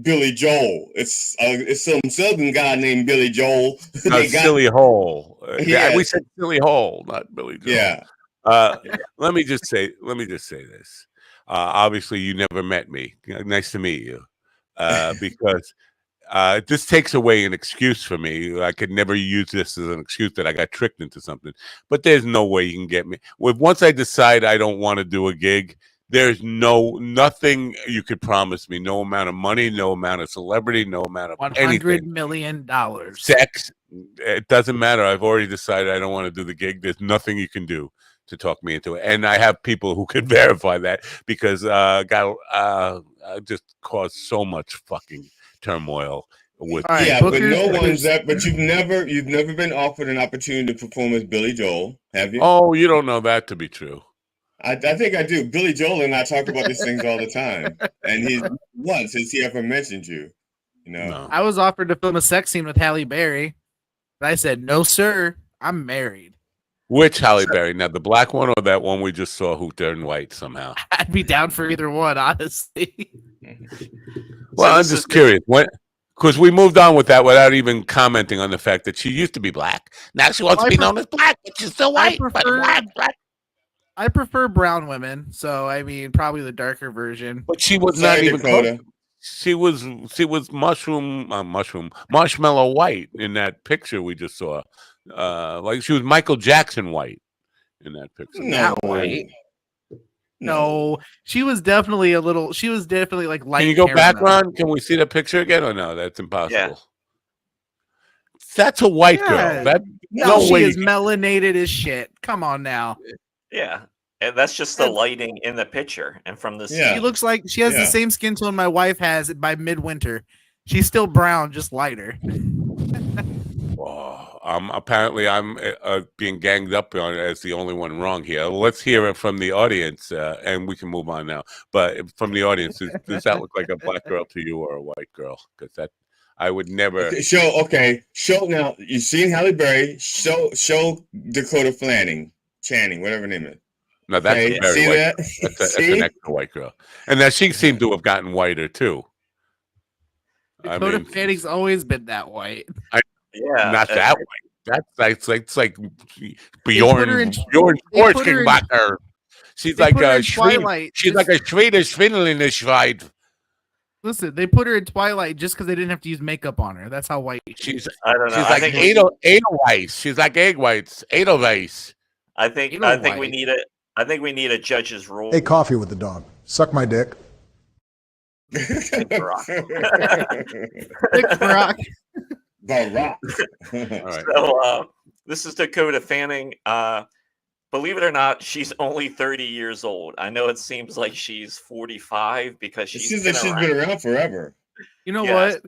Billy Joel. It's some Southern guy named Billy Joel. Silly Hole. Yeah. We said Silly Hole, not Billy Joel. Yeah. Let me just say this. Obviously, you never met me. Nice to meet you. Because this takes away an excuse for me. I could never use this as an excuse that I got tricked into something. But there's no way you can get me. Once I decide I don't want to do a gig, there's nothing you could promise me. No amount of money, no amount of celebrity, no amount of anything. $100 million. Sex, it doesn't matter. I've already decided I don't want to do the gig. There's nothing you can do to talk me into it. And I have people who can verify that because just caused so much fucking turmoil with but no one's that. But you've never been offered an opportunity to perform as Billy Joel, have you? Oh, you don't know that to be true. I think I do. Billy Joel and I talk about these things all the time, and has he ever mentioned you? You know, no. I was offered to film a sex scene with Halle Berry, but I said no, sir. I'm married. Which Halle Berry? Now, the black one or that one we just saw who turned white somehow? I'd be down for either one, honestly. Well, I'm just curious. Because we moved on with that without even commenting on the fact that she used to be black. Now she wants to be known as black, but she's still white. I prefer brown women, so I mean, probably the darker version. But she was not even close. She was marshmallow white in that picture we just saw. Like she was Michael Jackson white in that picture. Not white. No, she was definitely like light. Can you go caramel. back, Ron? Can we see the picture again? Or no, that's impossible. Yeah. That's a white girl. That no way. She is melanated as shit. Come on now. Yeah. And that's just the lighting in the picture and from the She looks like she has the same skin tone my wife has by midwinter. She's still brown, just lighter. Apparently, I'm being ganged up on as the only one wrong here. Let's hear it from the audience, and we can move on now. But from the audience, does that look like a black girl to you or a white girl? Because that I would never. Show now. You've seen Halle Berry. Show Dakota Channing, whatever her name is. No, that's a very white. That's an extra white girl, and that she seemed to have gotten whiter too. Dakota Fanning's always been that white. Not that white. That's like Bjorn Schwarzenegger. She's like a Twilight. She's like a Swedish Finlandish white. Listen, they put her in Twilight just because they didn't have to use makeup on her. That's how white she's. I don't know. She's like Edelweiss. She's like Edelweiss. Edelweiss. I think we need it. I think we need a judge's rule. Hey, coffee with the dog. Suck my dick. Big Rock. Big Rock. The Rock. All right. So this is Dakota Fanning. Believe it or not, she's only 30 years old. I know it seems like she's 45 because she's been around forever. You know what?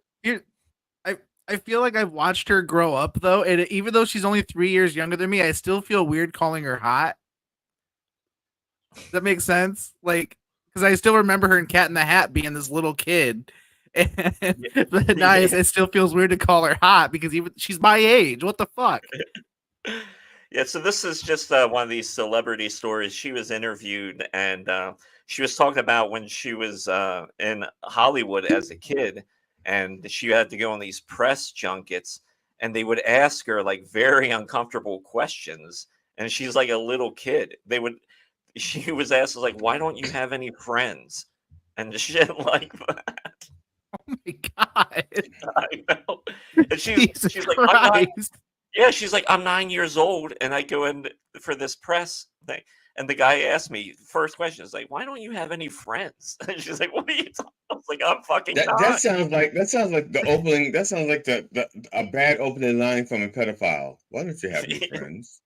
I feel like I've watched her grow up though, and even though she's only 3 years younger than me, I still feel weird calling her hot. Does that make sense? Like, because I still remember her in Cat in the Hat being this little kid. But now it still feels weird to call her hot because even she's my age. What the fuck? Yeah, so this is just one of these celebrity stories. She was interviewed and she was talking about when she was in Hollywood as a kid and she had to go on these press junkets and they would ask her like very uncomfortable questions. And she's like a little kid. She was asked like, why don't you have any friends? And shit like that. Oh my God. I know. And she's like, she's like, I'm 9 years old and I go in for this press thing. And the guy asked me, first question is like, why don't you have any friends? And she's like, what are you talking? I was like, I'm fucking that sounds like the opening. That sounds like a bad opening line from a pedophile. Why don't you have any friends?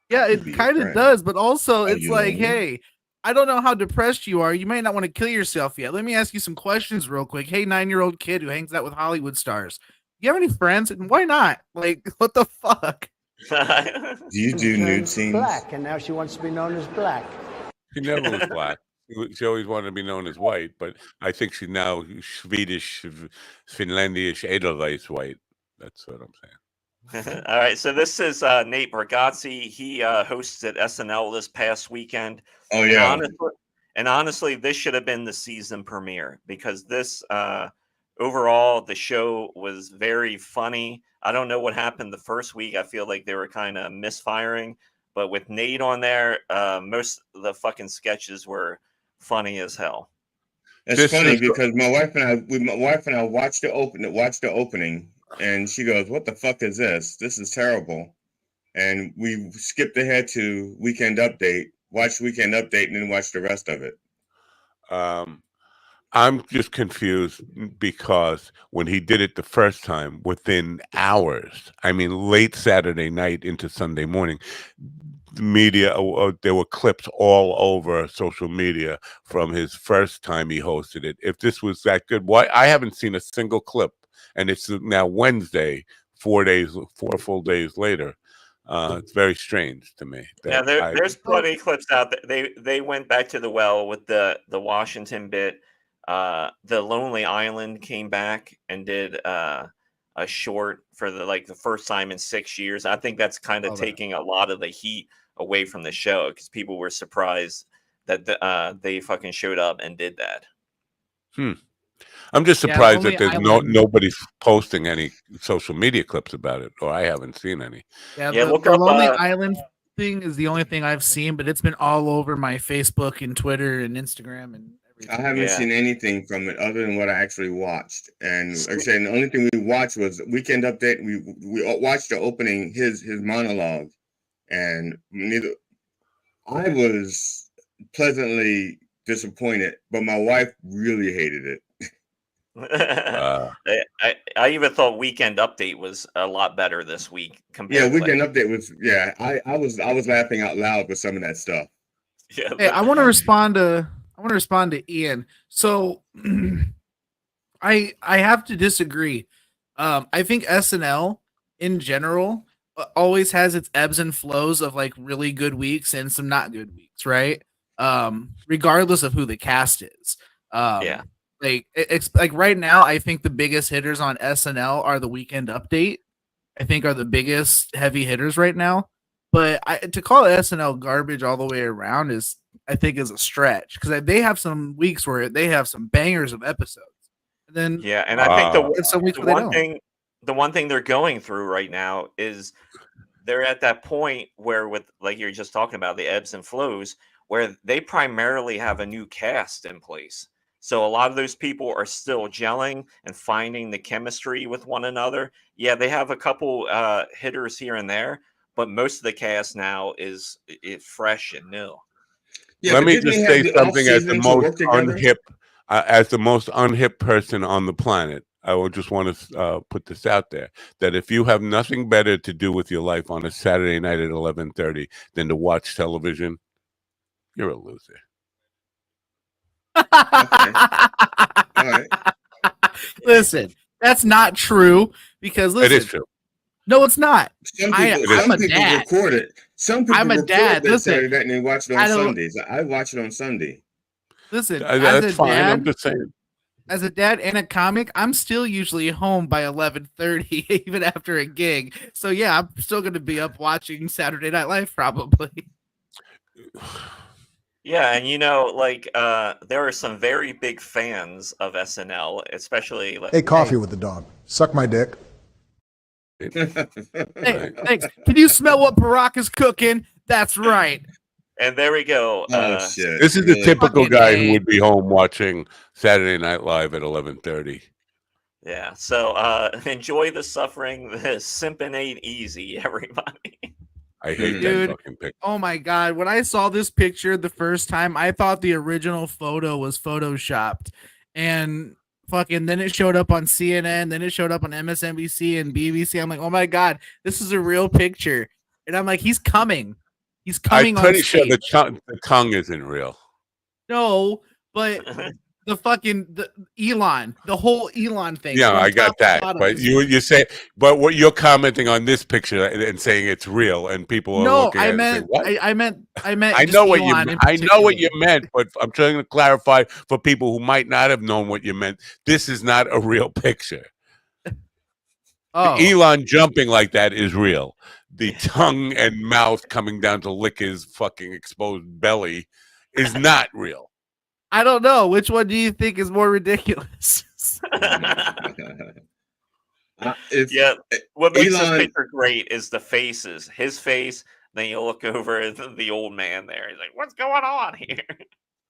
Yeah, it kind of does, but also it's like, hey, I don't know how depressed you are. You might not want to kill yourself yet. Let me ask you some questions real quick. Hey, 9-year-old kid who hangs out with Hollywood stars. Do you have any friends? And why not? Like, what the fuck? Do you do nude scenes? Black, and now she wants to be known as black. She never was black. She always wanted to be known as white, but I think she's now Swedish, Finlandish, Edelweiss white. That's what I'm saying. All right, so this is Nate Bargatze. He hosted SNL this past weekend. Oh yeah, and honestly, this should have been the season premiere because this overall the show was very funny. I don't know what happened the first week. I feel like they were kind of misfiring, but with Nate on there, most of the fucking sketches were funny as hell. It's funny because my wife and I watched the opening, and she goes, "What the fuck is this? This is terrible." And we skipped ahead to Weekend Update, watched Weekend Update, and then watched the rest of it. I'm just confused because when he did it the first time, within hours, I mean, late Saturday night into Sunday morning, the media, there were clips all over social media from his first time he hosted it. If this was that good, why I haven't seen a single clip, and it's now Wednesday, 4 full days later. It's very strange to me. Yeah, there's plenty of clips out there. They went back to the well with the Washington bit. The Lonely Island came back and did a short for the first time in 6 years. I think that's kind of taking a lot of the heat away from the show because people were surprised that they fucking showed up and did that. I'm just surprised that there's nobody's posting any social media clips about it, or I haven't seen any. Yeah, the Lonely Island thing is the only thing I've seen, but it's been all over my Facebook and Twitter and Instagram and everything. I haven't seen anything from it other than what I actually watched. And like I said, the only thing we watched was Weekend Update. We watched the opening, his monologue, and I was pleasantly disappointed, but my wife really hated it. I even thought Weekend Update was a lot better this week. Weekend Update was. Yeah, I was laughing out loud with some of that stuff. Yeah, hey, I want to respond to Ian. So I have to disagree. I think SNL in general always has its ebbs and flows of like really good weeks and some not good weeks, right? Regardless of who the cast is. Yeah. Like it's like right now, I think the biggest hitters on SNL are the Weekend Update. I think are the biggest heavy hitters right now. But to call SNL garbage all the way around is a stretch because they have some weeks where they have some bangers of episodes. And then and I think the one thing they're going through right now is they're at that point where with like you're just talking about the ebbs and flows where they primarily have a new cast in place. So a lot of those people are still gelling and finding the chemistry with one another. Yeah, they have a couple hitters here and there, but most of the cast now is fresh and new. Yeah, let me just say something as the most unhip person on the planet. I would just want to put this out there that if you have nothing better to do with your life on a Saturday night at 11:30 than to watch television, you're a loser. Okay. All right. Listen, that's not true because listen, it is true. No, it's not. Some people record it. Some people I'm a dad. Listen, Saturday night and they watch it on Sundays. I watch it on Sunday. Listen, that's fine. I'm just saying. As a dad and a comic, I'm still usually home by 11:30, even after a gig. So yeah, I'm still going to be up watching Saturday Night Live probably. Yeah, and there are some very big fans of SNL, especially. Hey, coffee with the dog. Suck my dick. Hey, thanks. Can you smell what Barack is cooking? That's right. And there we go. Shit. This is the typical guy who would be home watching Saturday Night Live at 11:30. Yeah. So enjoy the suffering. The simping ain't easy, everybody. I hate that fucking picture. Oh my god! When I saw this picture the first time, I thought the original photo was photoshopped, and fucking then it showed up on CNN, then it showed up on MSNBC and BBC. I'm like, oh my god, this is a real picture, and I'm like, he's coming. He's coming. I'm pretty sure the tongue isn't real. No, but the whole Elon thing. Yeah, I got that. But you say, but what you're commenting on this picture and saying it's real, and people are looking at it and saying, I meant. I know what you. I know what you meant, but I'm trying to clarify for people who might not have known what you meant. This is not a real picture. Oh. Elon jumping like that is real. The tongue and mouth coming down to lick his fucking exposed belly is not real. I don't know. Which one do you think is more ridiculous? What makes this picture great is the faces. His face, then you look over at the old man there. He's like, what's going on here?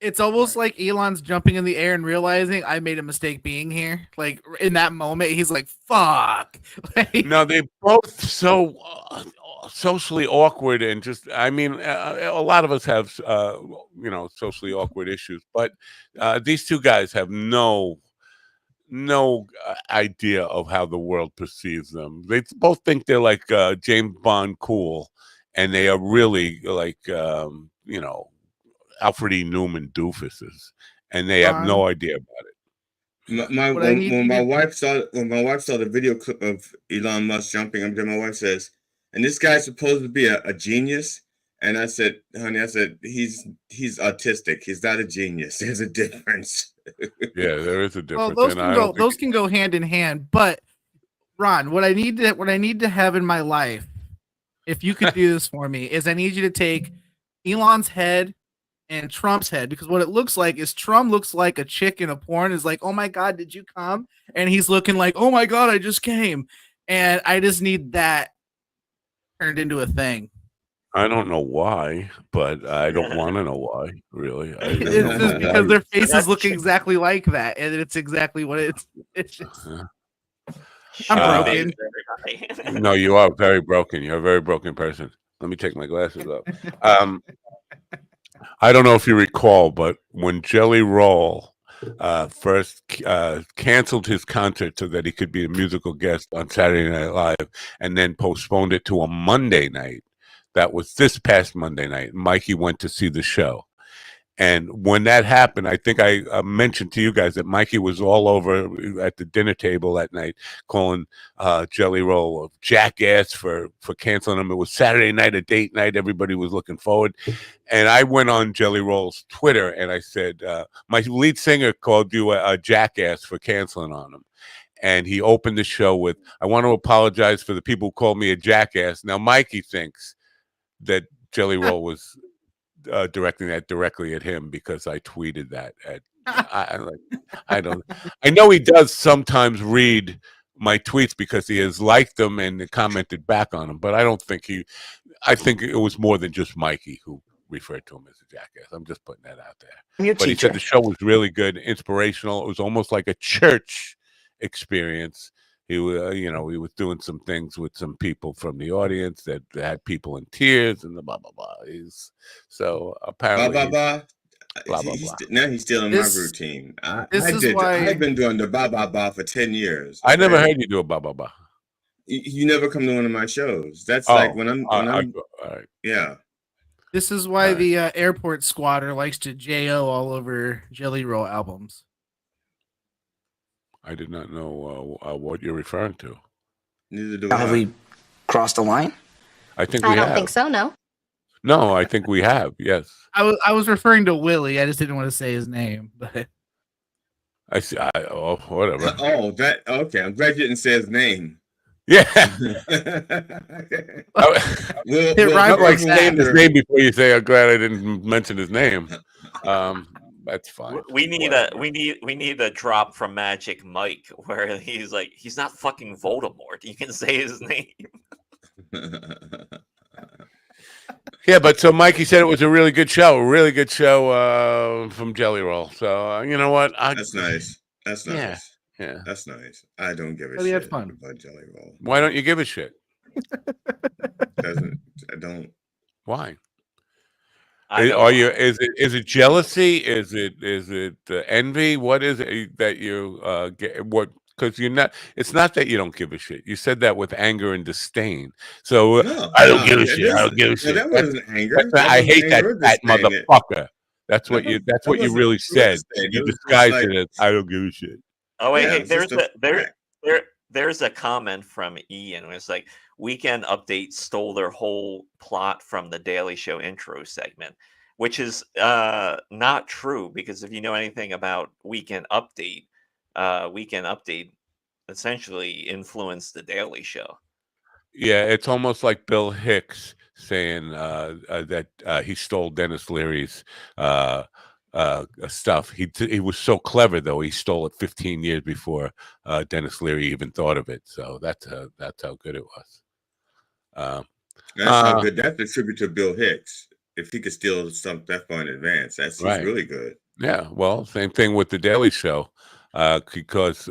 It's almost like Elon's jumping in the air and realizing I made a mistake being here. Like in that moment, he's like, "Fuck." Like, No, they both so socially awkward and just. I mean, a lot of us have socially awkward issues, but these two guys have no idea of how the world perceives them. They both think they're like James Bond cool, and they are really like Alfred E. Newman doofuses, and they have no idea about it. When my wife saw the video clip of Elon Musk jumping, my wife says, "And this guy's supposed to be a genius." And I said, "Honey, he's autistic. He's not a genius. There's a difference." Yeah, there is a difference. Well, those can go hand in hand. But Ron, what I need to have in my life, if you could do this for me, is I need you to take Elon's head and Trump's head, because what it looks like is Trump looks like a chick in a porn, is like, "Oh my God, did you come?" And he's looking like, "Oh my God, I just came." And I just need that turned into a thing. I don't know why, but I don't want to know why, really. It's just because their faces look exactly like that, and it's exactly what it's just. I'm broken. No, you are very broken. You're a very broken person. Let me take my glasses off. I don't know if you recall, but when Jelly Roll first canceled his concert so that he could be a musical guest on Saturday Night Live, and then postponed it to a Monday night, that was this past Monday night, Mikey went to see the show. And when that happened, I think I mentioned to you guys that Mikey was all over at the dinner table that night, calling Jelly Roll a jackass for canceling him. It was Saturday night, a date night. Everybody was looking forward. And I went on Jelly Roll's Twitter and I said, my lead singer called you a jackass for canceling on him. And he opened the show with, "I want to apologize for the people who called me a jackass." Now, Mikey thinks that Jelly Roll was directing that directly at him because I tweeted that. I know he does sometimes read my tweets because he has liked them and commented back on them, but I don't think I think it was more than just Mikey who referred to him as a jackass. I'm just putting that out there. But he said the show was really good, inspirational. It was almost like a church experience. He was, he was doing some things with some people from the audience that had people in tears and the blah blah blah. So apparently blah. Now he's stealing my routine. I've been doing the blah for 10 years. I never heard you do a blah. You never come to one of my shows. That's like when I'm all right. Yeah. This is why the airport squatter likes to JO all over Jelly Roll albums. I did not know what you're referring to. Neither do Have we crossed the line? I think we have. I don't think so, no. No, I think we have, yes. I was referring to Willie. I just didn't want to say his name. But I see. Whatever. Okay. I'm glad you didn't say his name. Yeah. We'll name his name before you say, "I'm glad I didn't mention his name." That's fine. We need a drop from Magic Mike where he's like, he's not fucking Voldemort. You can say his name. Yeah, but so Mikey said it was a really good show from Jelly Roll. So you know what? That's nice. That's nice. Yeah, that's nice. I don't give a shit shit fun. about Jelly Roll. Why don't you give a shit? I don't. Why? Is it jealousy? Is it envy? What is it that you get? What? Because you're not. It's not that you don't give a shit. You said that with anger and disdain. So I don't give a shit. I don't give a shit. That wasn't anger. I hate that motherfucker. That's what you. That's what you really said. You disguised it as "I don't give a shit." Oh wait, there's a comment from Ian. It's like, Weekend Update stole their whole plot from the Daily Show intro segment, which is not true, because if you know anything about Weekend Update essentially influenced the Daily Show. Yeah, it's almost like Bill Hicks saying that he stole Dennis Leary's stuff. He was so clever, though. He stole it 15 years before Dennis Leary even thought of it. So that's how good it was. That's how good. That's a tribute to Bill Hicks. if he could steal something that far in advance, he's Right. really good. Yeah. Well, same thing with the Daily Show, because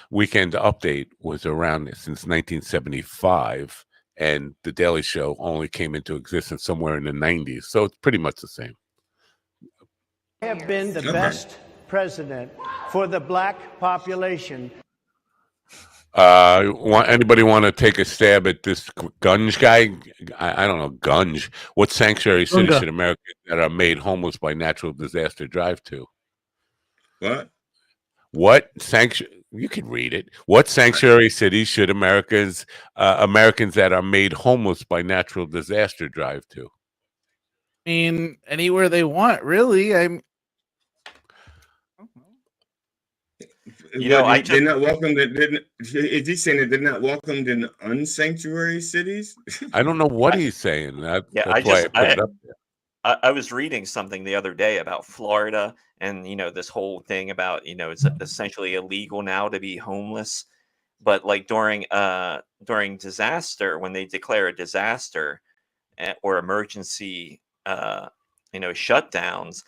Weekend Update was around since 1975, and the Daily Show only came into existence somewhere in the 90s. So it's pretty much the same. I have been the best president for the black population. Anybody want to take a stab at this Gunge guy? I don't know, Gunge. What sanctuary city should Americans that are made homeless by natural disaster drive to? What sanctuary? You can read it. What sanctuary cities should Americans that are made homeless by natural disaster drive to? I mean, anywhere they want, really. They're not welcomed. Is he saying that they're not welcomed in unsanctuary cities? I don't know what he's saying. That's why I put it up there. I was reading something the other day about Florida and, this whole thing about, it's essentially illegal now to be homeless. But like during disaster, when they declare a disaster or emergency, shutdowns,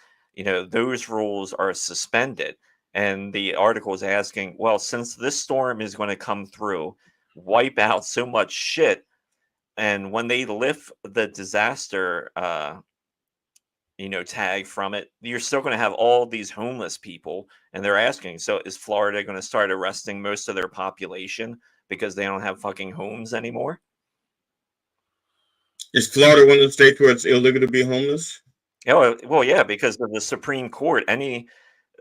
those rules are suspended. And the article is asking, well, since this storm is going to come through, wipe out so much shit, and when they lift the disaster, tag from it, you're still going to have all these homeless people. And they're asking, so is Florida going to start arresting most of their population because they don't have fucking homes anymore? Is Florida one of the states where it's illegal to be homeless? Oh, well, yeah, because of the Supreme Court.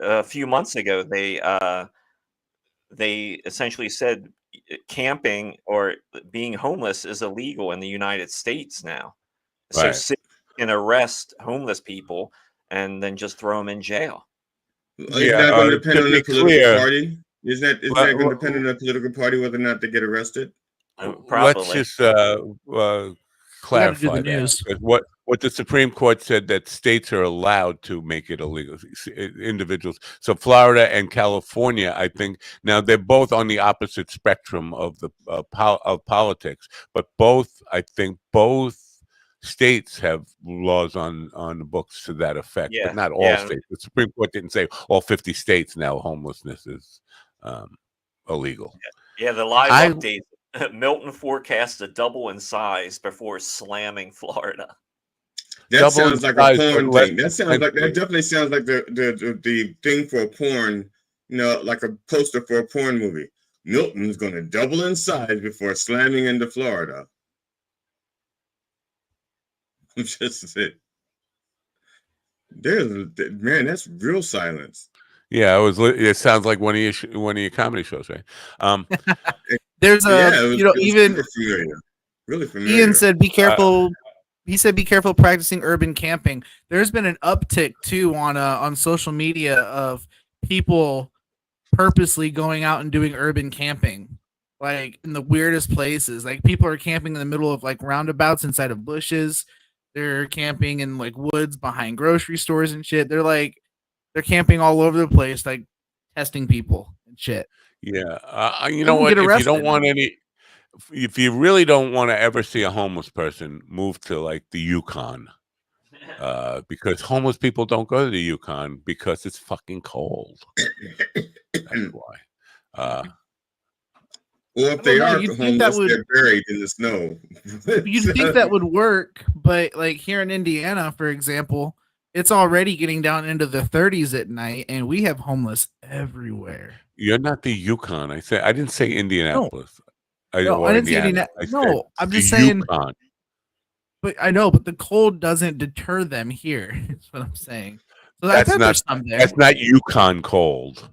A few months ago, they essentially said camping or being homeless is illegal in the United States now. Right. So cities can arrest homeless people and then just throw them in jail. Is that going to depend on the political party? Is that going to depend on the political party whether or not they get arrested? Probably. Let's just clarify that. What the Supreme Court said, that states are allowed to make it illegal, individuals. So Florida and California, I think, now they're both on the opposite spectrum of the of politics, but I think both states have laws on the books to that effect, but not all states. The Supreme Court didn't say all 50 states now homelessness is illegal. Yeah, the live update. Milton forecasts to double in size before slamming Florida. That sounds like a porn thing. That definitely sounds like the thing for a porn, like a poster for a porn movie. Milton's going to double in size before slamming into Florida. Just it. Man, that's real silence. Yeah, it sounds like one of your comedy shows, right? There's even really familiar. Ian said, "Be careful." He said, "Be careful practicing urban camping." There's been an uptick too on social media of people purposely going out and doing urban camping, like in the weirdest places. Like people are camping in the middle of like roundabouts inside of bushes. They're camping in like woods behind grocery stores and shit. They're camping all over the place, like testing people and shit. Yeah, you know what? If you don't want if you really don't want to ever see a homeless person, move to like the Yukon, because homeless people don't go to the Yukon because it's fucking cold. That's why. Well, if they are homeless, they're buried in the snow. You'd think that would work, but like here in Indiana, for example, it's already getting down into the 30s at night, and we have homeless everywhere. You're not the Yukon. I didn't say Indianapolis. No, I didn't say Indianapolis. No, I'm just saying. Yukon. But I know, but the cold doesn't deter them here. That's what I'm saying. So that's not Yukon cold.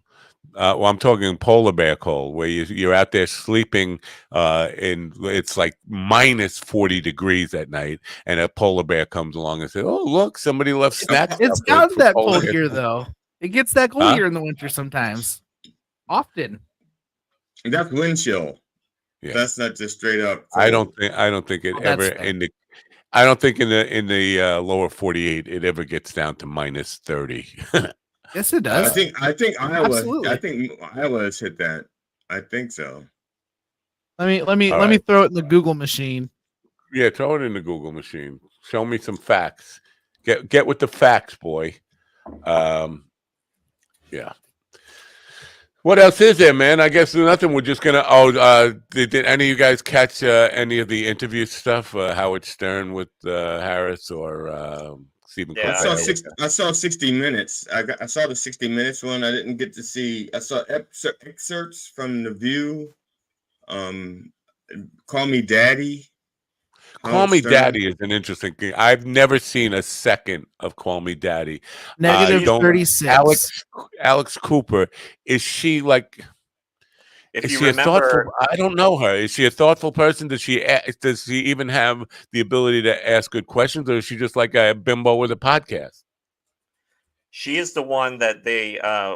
Well, I'm talking polar bear cold, where you're out there sleeping, and it's like minus 40 degrees at night, and a polar bear comes along and says, "Oh, look, somebody left snacks." It's gotten that cold here, though. It gets that cold here in the winter sometimes, often. That's wind chill. Yeah. That's not just straight up cold. I don't think it ever I don't think in the lower 48 it ever gets down to minus 30. Yes, it does. I think Iowa. Absolutely. I think Iowa has hit that. I think so. Let me throw it in the Google machine. Yeah, throw it in the Google machine. Show me some facts. Get with the facts, boy. Yeah. What else is there, man? I guess nothing. We're just gonna. Did any of you guys catch any of the interview stuff? Howard Stern with Harris or Stephen Colbert? I saw 60 Minutes. I saw the 60 Minutes one. I didn't get to see. I saw excerpts from The View. Call Me Daddy. Call Me Daddy is an interesting thing. I've never seen a second of Call Me Daddy. -36. Alex Cooper, is she like? If is you she remember, a thoughtful? I don't know her. Is she a thoughtful person? Does she even have the ability to ask good questions, or is she just like a bimbo with a podcast? she is the one that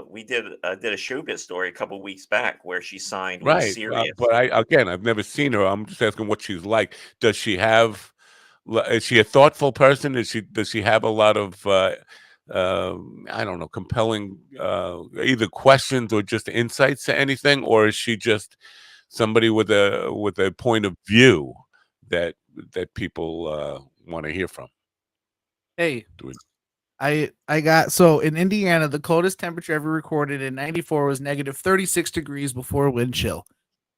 we did a showbiz story a couple of weeks back where she signed with Right, Sirius. but I've never seen her. I'm just asking what she's like. Does she have? Is she a thoughtful person? Does she have a lot of I don't know, compelling either questions or just insights to anything, or is she just somebody with a point of view that people want to hear from? Hey, I got, so in Indiana, the coldest temperature ever recorded in 94 was -36 degrees before wind chill.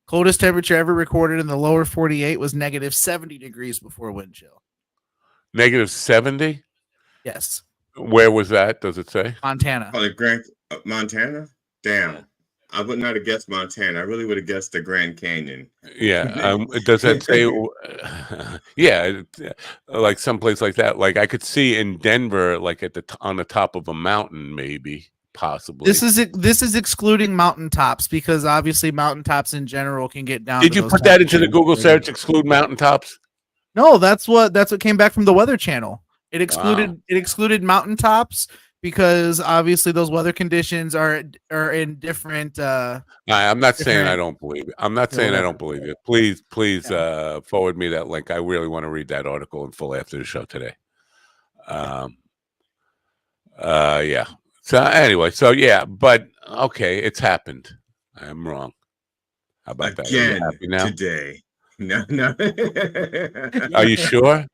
Coldest temperature ever recorded in the lower 48 was -70 degrees before wind chill. -70? Yes. Where was that? Does it say? Montana. Oh, Montana? Damn. I would not have guessed Montana. I really would have guessed the Grand Canyon. Yeah. Does that say? Yeah, like someplace like that. Like I could see in Denver, like on the top of a mountain, maybe, possibly. This is excluding mountaintops, because obviously mountaintops in general can get down. Did you put that into the Google search? Exclude mountaintops? No, that's what came back from the Weather Channel. It excluded mountaintops because obviously those weather conditions are in different. I'm not saying I don't believe it. I'm not saying I don't believe it. Please, forward me that link. I really want to read that article in full after the show today. Yeah. So anyway, but okay, it's happened. I'm wrong. How about that? Are you happy now? Today. No. Are you sure?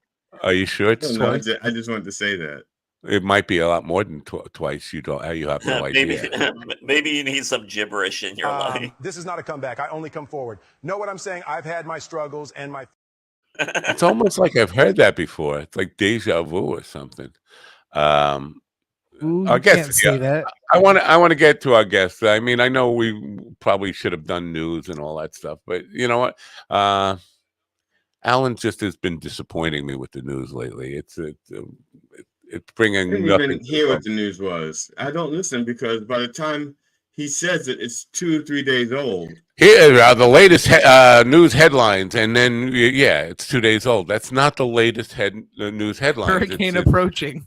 Are you sure it's twice? I just wanted to say that. It might be a lot more than twice. You have no idea. Maybe you need some gibberish in your life. This is not a comeback. I only come forward. Know what I'm saying? I've had my struggles and my. It's almost like I've heard that before. It's like deja vu or something. I guess can't say that. I want to get to our guests. I mean, I know we probably should have done news and all that stuff, but you know what? Alan just has been disappointing me with the news lately. It's bringing. I didn't even hear what the news was. I don't listen because by the time he says it, it's 2 or 3 days old. Here are the latest news headlines, and then it's 2 days old. That's not the latest news headlines. Hurricane approaching.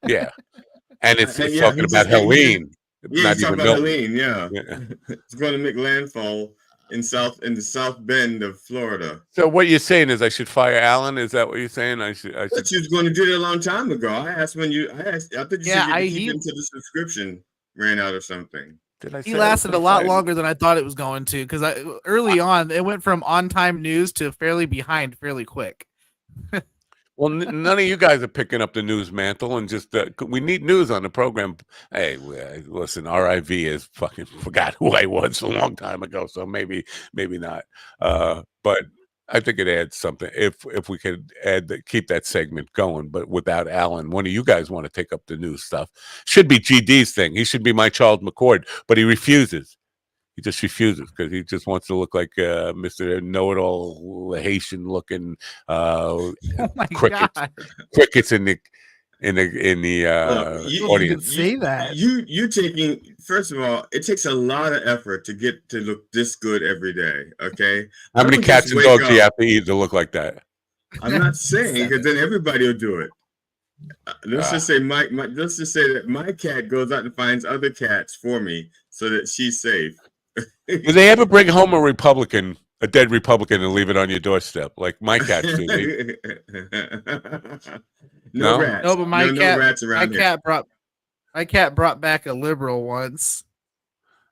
Yeah, and it's talking about Helene. Yeah, he's talking about Helene. Yeah, it's going to make landfall in the South Bend of Florida. So what you're saying is I should fire Alan? Is that what you're saying? I should. But you was going to do it a long time ago. I thought you said you until the subscription ran out or something. He lasted a lot longer than I thought it was going to, because early on it went from on-time news to fairly behind fairly quick. Well, none of you guys are picking up the news mantle, and just we need news on the program. Hey, listen, RIV has fucking forgot who I was a long time ago, so maybe not. But I think it adds something if we could keep that segment going. But without Alan, one of you guys want to take up the news stuff. Should be GD's thing. He should be my Charles McCord, but he refuses. He just refuses because he just wants to look like Mr. Know-it-all Haitian-looking crickets in the audience. Say that you taking, first of all, it takes a lot of effort to get to look this good every day. Okay, how many cats and dogs do you have to eat to look like that? I'm not saying, because then everybody will do it. Let's just say let's just say that my cat goes out and finds other cats for me so that she's safe. Do they ever bring home a dead Republican, and leave it on your doorstep like my cats do? No rats. No, but my cat brought back a liberal once.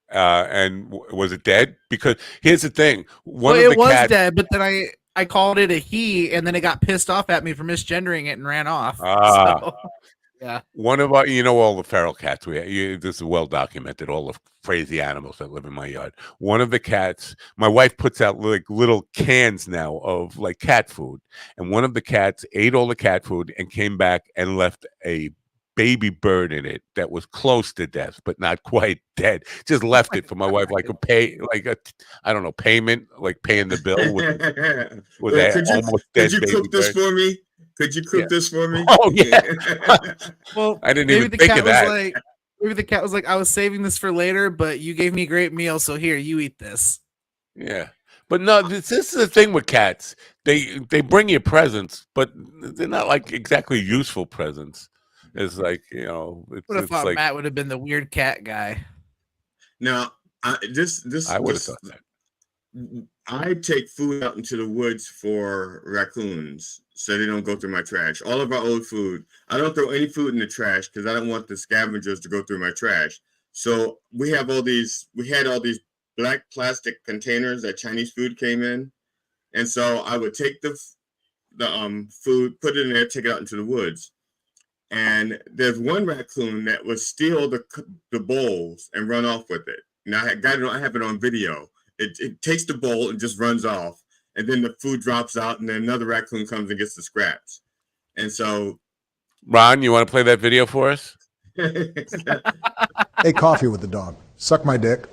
And was it dead? Because here's the thing: it was dead, but then I called it a he, and then it got pissed off at me for misgendering it and ran off. Ah. So, yeah. One of our, all the feral cats this is well documented, all the crazy animals that live in my yard. One of the cats, my wife puts out like little cans now of like cat food. And one of the cats ate all the cat food and came back and left a baby bird in it that was close to death, but not quite dead. Just left it for my wife, like I don't know, payment, like paying the bill with that almost dead baby bird. Could you cook this for me? Could you cook this for me? Oh yeah. Well, I didn't even think of that. Maybe the cat was like, I was saving this for later, but you gave me a great meal, so here, you eat this. Yeah. But no, this is the thing with cats. They bring you presents, but they're not like exactly useful presents. It's like, Would have thought like, Matt would have been the weird cat guy. Now, I would have thought that. I take food out into the woods for raccoons so they don't go through my trash. All of our old food, I don't throw any food in the trash because I don't want the scavengers to go through my trash. So we had all these black plastic containers that Chinese food came in. And so I would take the food, put it in there, take it out into the woods. And there's one raccoon that would steal the bowls and run off with it. Now I have it on video. It takes the bowl and just runs off, and then the food drops out, and then another raccoon comes and gets the scraps. And so, Ron, you want to play that video for us? Hey, coffee with the dog. Suck my dick.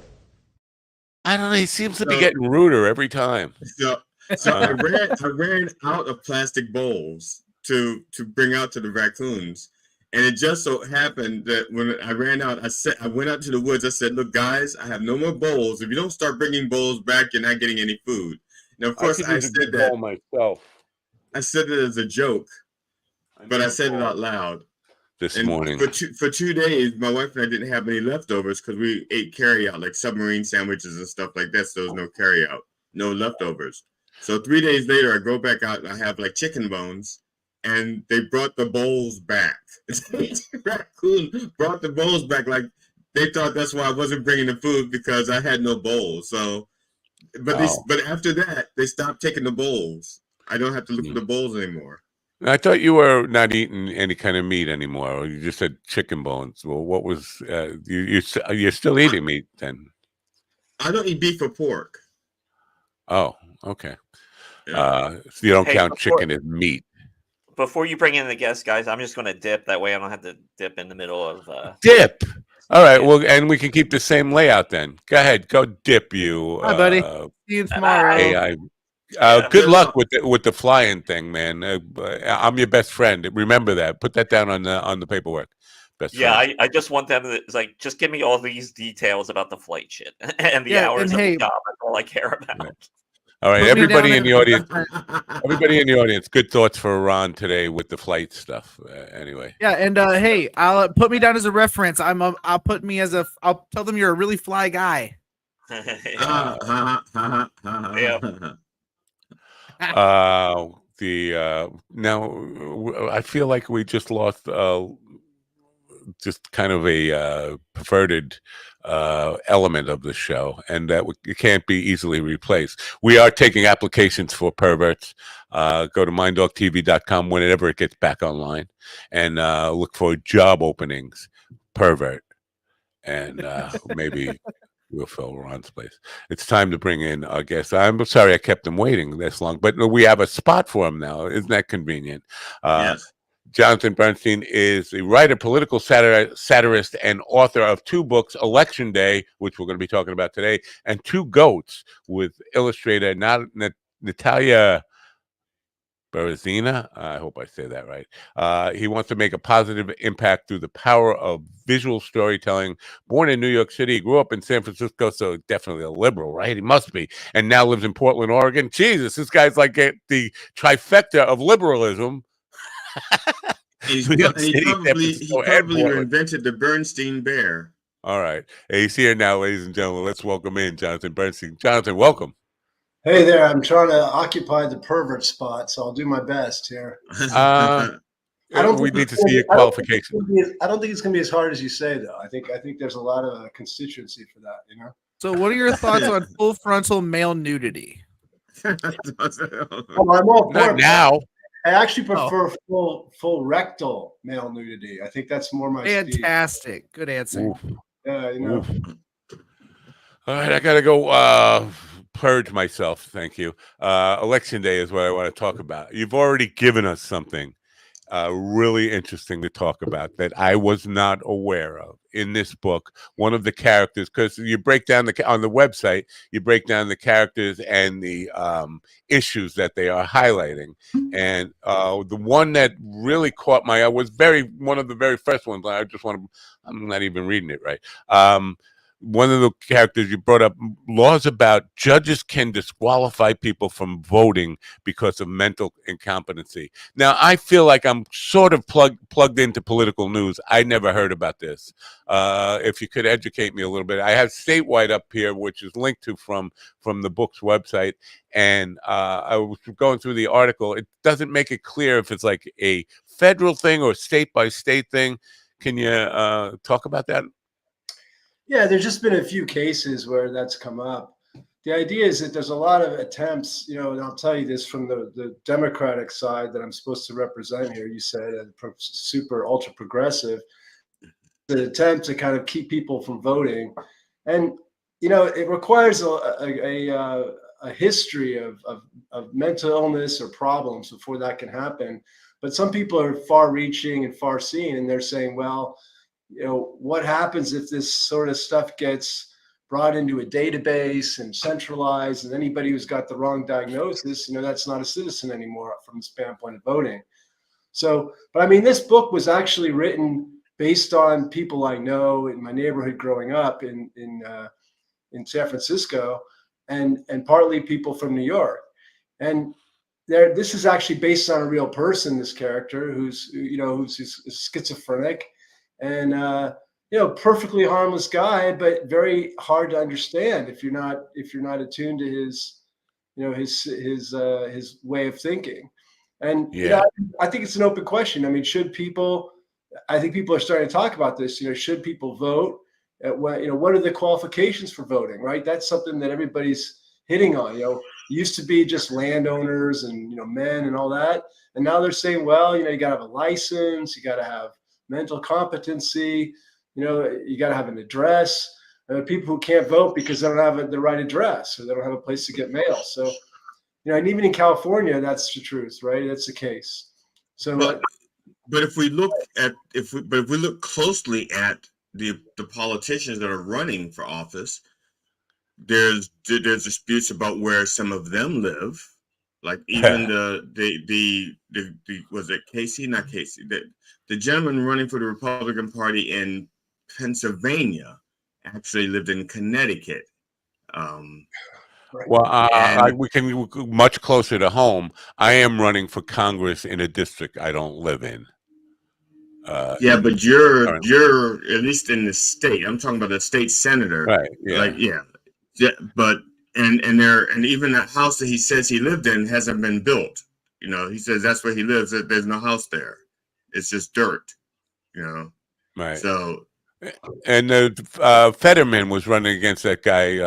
I don't know. He seems to be getting ruder every time. So I ran out of plastic bowls to bring out to the raccoons. And it just so happened that when I ran out, I went out to the woods. I said, "Look, guys, I have no more bowls. If you don't start bringing bowls back, you're not getting any food." Now, of course, I said that myself. I said it as a joke, but I said it out loud this morning. For 2 days, my wife and I didn't have any leftovers because we ate carryout, like submarine sandwiches and stuff like that. So there was no carryout, no leftovers. So 3 days later, I go back out and I have like chicken bones. And they brought the bowls back. Raccoon brought the bowls back. Like they thought that's why I wasn't bringing the food because I had no bowls. So, but after that, they stopped taking the bowls. I don't have to look for the bowls anymore. I thought you were not eating any kind of meat anymore, or you just said chicken bones. Well, what was you're still eating meat then? I don't eat beef or pork. Oh, okay. So you don't count chicken as meat. Before you bring in the guest, guys, I'm just going to dip. That way I don't have to dip in the middle of... Dip! All right, well, and we can keep the same layout then. Go ahead, go dip you. Hi, buddy. See you tomorrow. AI. Good luck with the flying thing, man. I'm your best friend. Remember that. Put that down on the paperwork. Best friend. I just want them to just give me all these details about the flight shit and the hours of the job. That's all I care about. Right. All right, everybody in the audience. Everybody in the audience. Good thoughts for Ron today with the flight stuff. Anyway. Yeah, and hey, I'll put me down as a reference. I'll put me as I'll tell them you're a really fly guy. Yeah. Now I feel like we just lost just kind of a perverted element of the show, and that it can't be easily replaced. We are taking applications for perverts. Go to minddogtv.com whenever it gets back online and look for job openings, pervert, and maybe we'll fill Ron's place. It's time to bring in our guest. I'm sorry I kept him waiting this long, but we have a spot for him now. Isn't that convenient? Yes. Jonathan Bernstein is a writer, political satirist, and author of 2 books, Election Day, which we're going to be talking about today, and 2 Goats with illustrator Natalia Berezina. I hope I say that right. He wants to make a positive impact through the power of visual storytelling. Born in New York City, grew up in San Francisco, so definitely a liberal, right? He must be. And now lives in Portland, Oregon. Jesus, this guy's like the trifecta of liberalism. He probably invented the Bernstein Bear. All right. Hey, he's here now, ladies and gentlemen. Let's welcome in Jonathan Bernstein. Jonathan, welcome. Hey there. I'm trying to occupy the pervert spot, so I'll do my best here. We need to see your qualifications. I don't think it's going to be as hard as you say, though. I think there's a lot of constituency for that, you know? So what are your thoughts on full frontal male nudity? Oh, I'm all Not for it. now. I actually prefer full rectal male nudity. I think that's more my speed. Fantastic. Good answer. Oof. You know. Oof. All right, I gotta go purge myself. Thank you. Election day is what I want to talk about. You've already given us something really interesting to talk about that I was not aware of in this book. One of the characters, because you break down on the website, you break down the characters and the issues that they are highlighting. And the one that really caught my eye was one of the very first ones. I'm not even reading it right. One of the characters you brought up, laws about judges can disqualify people from voting because of mental incompetency. Now, I feel like I'm sort of plugged into political news. I never heard about this. If you could educate me a little bit. I have statewide up here, which is linked to from the book's website. And I was going through the article. It doesn't make it clear if it's like a federal thing or state by state thing. Can you talk about that? Yeah, there's just been a few cases where that's come up. The idea is that there's a lot of attempts, and I'll tell you this from the Democratic side that I'm supposed to represent here. You said super ultra progressive, the attempt to kind of keep people from voting, and it requires a history of mental illness or problems before that can happen. But some people are far-reaching and far-seeing, and they're saying, well, what happens if this sort of stuff gets brought into a database and centralized, and anybody who's got the wrong diagnosis, that's not a citizen anymore from the standpoint of voting. So, but I mean, this book was actually written based on people I know in my neighborhood growing up in San Francisco, and partly people from New York. And this is actually based on a real person, this character who's schizophrenic, and perfectly harmless guy, but very hard to understand if you're not attuned to his his way of thinking. And I think it's an open question. I mean, I think people are starting to talk about this. Should people vote? What are the qualifications for voting? Right, that's something that everybody's hitting on. It used to be just landowners and men and all that, and now they're saying, well, you got to have a license, you got to have mental competency, you got to have an address. People who can't vote because they don't have the right address or they don't have a place to get mail. So, and even in California, that's the truth, right? That's the case. So, but if we look closely at the politicians that are running for office, there's disputes about where some of them live. Like even the was it Casey? Not Casey. The gentleman running for the Republican Party in Pennsylvania actually lived in Connecticut. Well, we can much closer to home. I am running for Congress in a district I don't live in. Yeah, but you're at least in the state. I'm talking about the state senator, right? Yeah, but and even that house that he says he lived in hasn't been built. He says that's where he lives. There's no house there. It's just dirt. Right. So, and Fetterman was running against that guy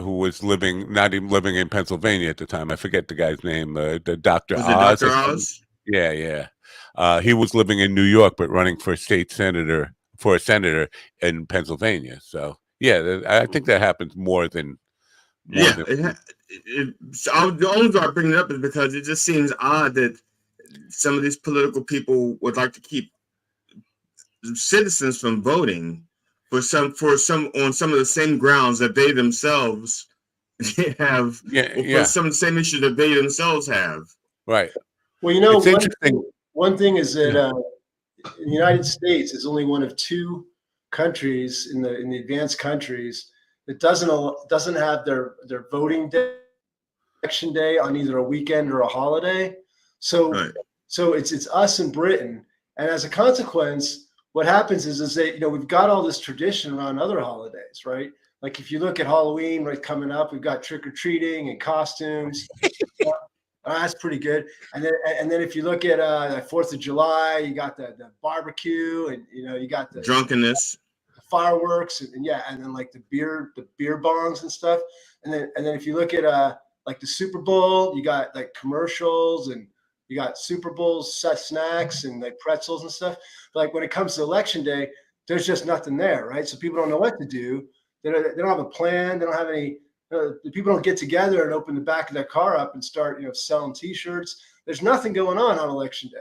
who was not even living in Pennsylvania at the time. I forget the guy's name. The Dr. Was Oz. It Dr. Oz? Yeah. He was living in New York, but running for a senator in Pennsylvania. So yeah, I think that happens more than. The only reason I bring it up is because it just seems odd that some of these political people would like to keep citizens from voting on some of the same grounds that they themselves have, for some of the same issues that they themselves have. Right. Well, it's interesting. One thing is that in the United States is only one of two countries in the advanced countries that doesn't have their voting day, election day, on either a weekend or a holiday. So it's us in Britain, and as a consequence, what happens is that we've got all this tradition around other holidays, right? Like if you look at Halloween, right, coming up, we've got trick or treating and costumes. That's pretty good. And then if you look at 4th of July, you got the barbecue, and you got the drunkenness, fireworks, and then like the beer bongs and stuff. And then if you look at like the Super Bowl, you got like commercials and you got Super Bowl set snacks and like pretzels and stuff. But like when it comes to election day, there's just nothing there, right? So people don't know what to do. They don't have a plan. They don't have any. People don't get together and open the back of their car up and start, selling T-shirts. There's nothing going on election day.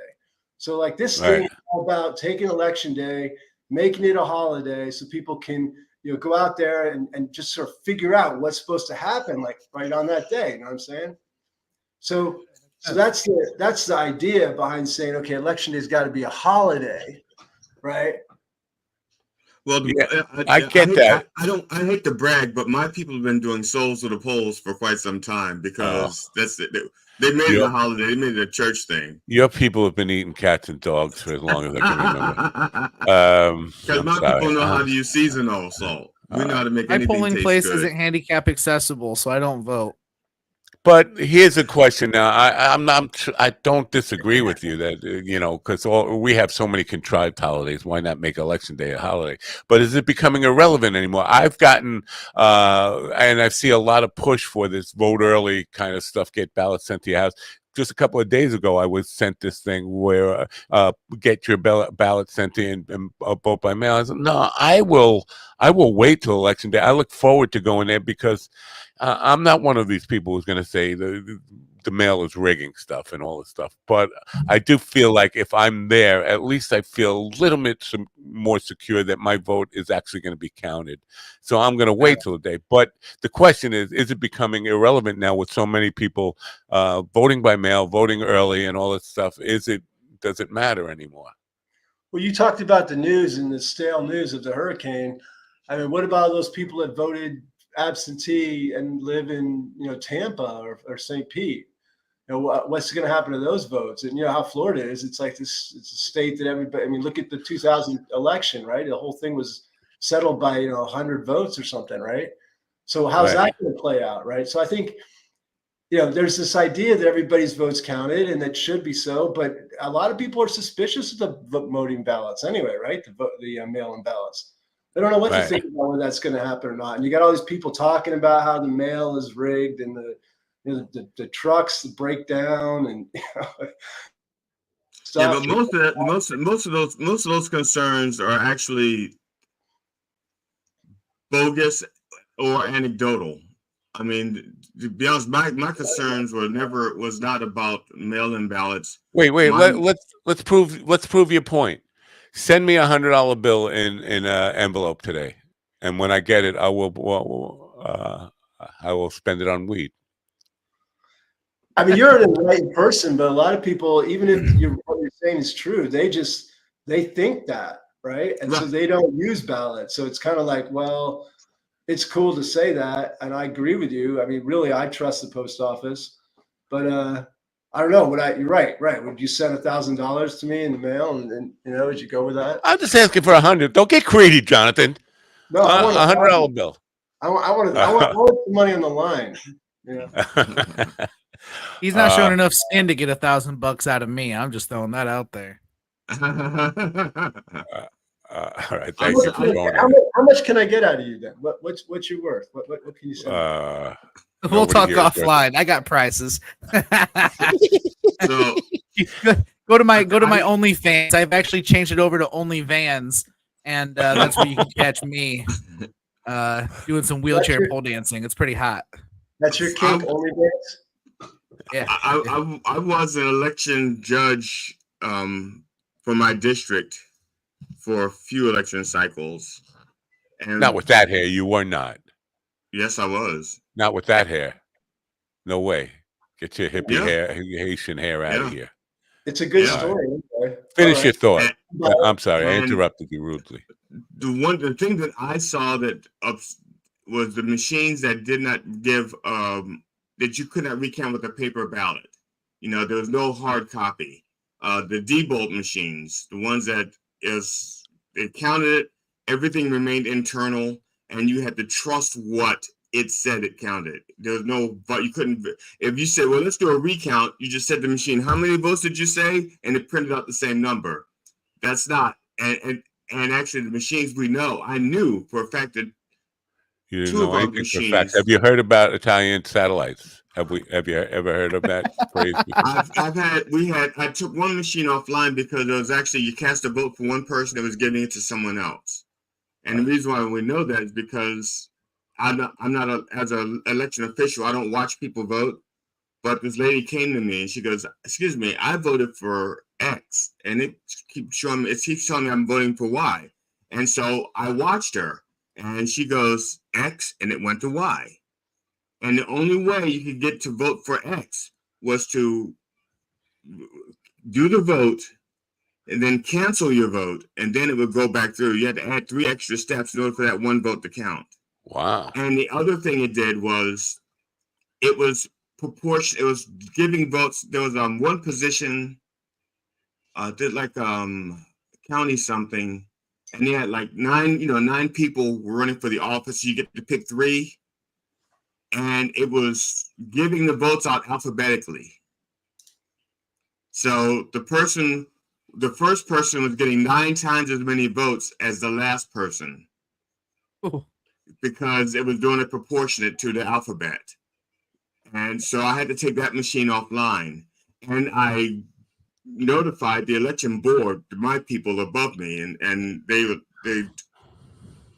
So like this thing is all about taking election day, making it a holiday, so people can go out there and just sort of figure out what's supposed to happen, like right on that day. You know what I'm saying? So that's the idea behind saying, okay, election day's got to be a holiday, right? Well, I get that. I hate to brag, but my people have been doing Souls of the Polls for quite some time because that's it. They made it a holiday. They made it a church thing. Your people have been eating cats and dogs for as long as I can remember. Because my people know how to use seasonal salt. We know how to make anything my polling taste place good. isn't handicap accessible, so I don't vote. But here's a question now. I don't disagree with you that because we have so many contrived holidays. Why not make Election Day a holiday? But is it becoming irrelevant anymore? I've gotten and I see a lot of push for this vote early kind of stuff. Get ballots sent to your house. Just a couple of days ago, I was sent this thing where get your ballot sent in and vote by mail. I said, no, I will wait till Election Day. I look forward to going there because I'm not one of these people who's going to say the mail is rigging stuff and all this stuff. But I do feel like if I'm there, at least I feel a little bit more secure that my vote is actually going to be counted. So I'm going to wait till the day. But the question is it becoming irrelevant now with so many people voting by mail, voting early and all this stuff? Does it matter anymore? Well, you talked about the news and the stale news of the hurricane. I mean, what about those people that voted absentee and live in Tampa or St. Pete? What's going to happen to those votes? And how Florida is, it's like this, it's a state that everybody, I mean, look at the 2000 election, right? The whole thing was settled by 100 votes or something, right? So how's that going to play out, right? So I think there's this idea that everybody's votes counted, and that should be so, but a lot of people are suspicious of the voting ballots anyway, right? The mail-in ballots. They don't know what to think about whether that's going to happen or not. And you got all these people talking about how the mail is rigged and the trucks break down and stuff. Yeah, but most of those concerns are actually bogus or anecdotal. I mean, to be honest, my concerns was not about mail-in ballots. Wait, let's prove your point. Send me $100 bill in an envelope today, and when I get it, I will spend it on weed. I mean, you're an enlightened person, but a lot of people, even if what you're saying is true, they think that, right? And so they don't use ballots. So it's kind of like, well, it's cool to say that, and I agree with you. I mean, really, I trust the post office, but I don't know. You're right. Would you send $1,000 to me in the mail, and would you go with that? I'm just asking for 100. Don't get greedy, Jonathan. No, I want a $100 bill. I want the money on the line. He's not showing enough skin to get $1,000 out of me. I'm just throwing that out there. All right, thank you for going. How much can I get out of you then? What's your worth? What can you say? We'll talk offline. I got prices. So go to my OnlyFans. I've actually changed it over to OnlyVans, and that's where you can catch me doing some wheelchair pole dancing. It's pretty hot. That's your kink, OnlyVans? Yeah. I was an election judge for my district for a few election cycles. And not with that hair, you were not. Yes, I was. Not with that hair. No way. Get your hippie hair, Haitian hair out of here. It's a good story. Okay. Finish your thought. I'm sorry, I interrupted you rudely. The thing that I saw that was the machines that did not give that you could not recount with a paper ballot. There was no hard copy. The debolt machines, the ones that it counted it, everything remained internal, and you had to trust what it said it counted. There was no, but you couldn't. If you said, "Well, let's do a recount," you just said to the machine, "How many votes did you say?" and it printed out the same number. That's not. And actually, the machines I knew for a fact that you didn't know anything for a fact. Have you heard about Italian satellites? Have you ever heard of that phrase? I took one machine offline because it was actually, you cast a vote for one person that was giving it to someone else. And the reason why we know that is because as an election official, I don't watch people vote. But this lady came to me and she goes, "Excuse me, I voted for X, and it keeps showing me I'm voting for Y." And so I watched her, and she goes X, and it went to Y. And the only way you could get to vote for X was to do the vote and then cancel your vote, and then it would go back through. You had to add 3 extra steps in order for that one vote to count. Wow. And the other thing it did was it was proportion. It was giving votes. There was one position, did like county something, and they had like 9 people were running for the office. You get to pick 3, and it was giving the votes out alphabetically. So the first person was getting 9 times as many votes as the last person. Ooh. Because it was doing it proportionate to the alphabet. And so I had to take that machine offline. And I notified the election board, my people above me, and they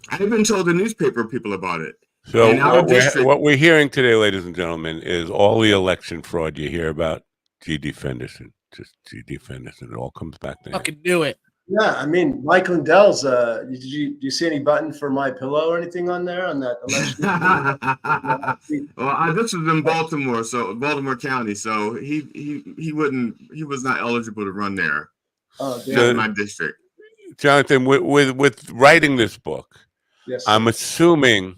I even told the newspaper people about it. So what we're hearing today, ladies and gentlemen, is all the election fraud you hear about. G.D. Fenderson. Just G.D. Fenderson. It all comes back to him. Fucking do it. Yeah, I mean, Mike Lindell's. Do you see any button for My Pillow or anything on there on that election? Well, this was in Baltimore, so Baltimore County. So he was not eligible to run there. Oh, in my district. Jonathan, with writing this book, yes, I'm assuming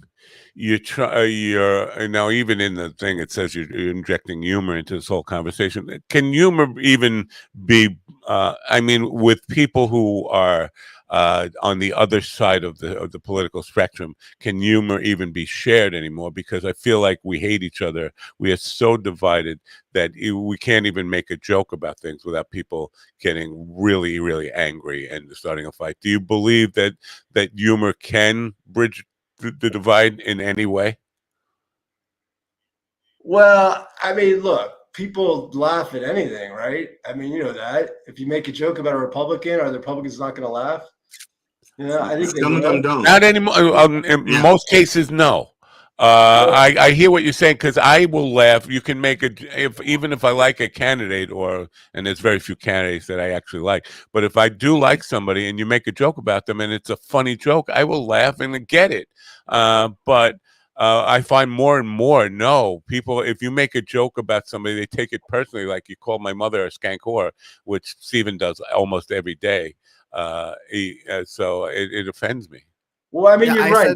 you're now, even in the thing it says you're injecting humor into this whole conversation. Can humor even be I mean, with people who are on the other side of the political spectrum, can humor even be shared anymore? Because I feel like we hate each other. We are so divided that we can't even make a joke about things without people getting really, really angry and starting a fight. Do you believe that humor can bridge the divide in any way? Well, I mean, look, people laugh at anything, right? I mean, you know that. If you make a joke about a Republican, are the Republicans not going to laugh? You know, I think some of them don't. Not anymore. In most cases, no. I hear what you're saying, because I will laugh. You can make even if I like a candidate, and there's very few candidates that I actually like, but if I do like somebody and you make a joke about them and it's a funny joke, I will laugh and get it. But I find more and more, no, people, if you make a joke about somebody, they take it personally. Like you call my mother a skank whore, which Stephen does almost every day. So it offends me. Well, I mean, you're right.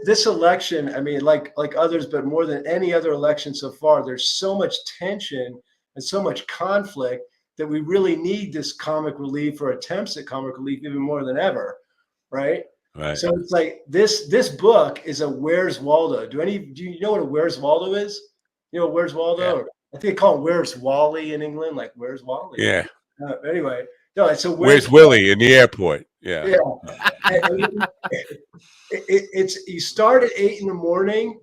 This election, I mean, like others, but more than any other election so far, there's so much tension and so much conflict that we really need this comic relief, or attempts at comic relief, even more than ever, right? Right. So it's like this book is a Where's Waldo. Do you know what a Where's Waldo is? You know, Where's Waldo? Yeah. Or I think they call it Where's Wally in England, like Where's Wally? Yeah. Anyway, no, it's a Where's Willie in the airport? Yeah. Yeah. It's you start at 8 in the morning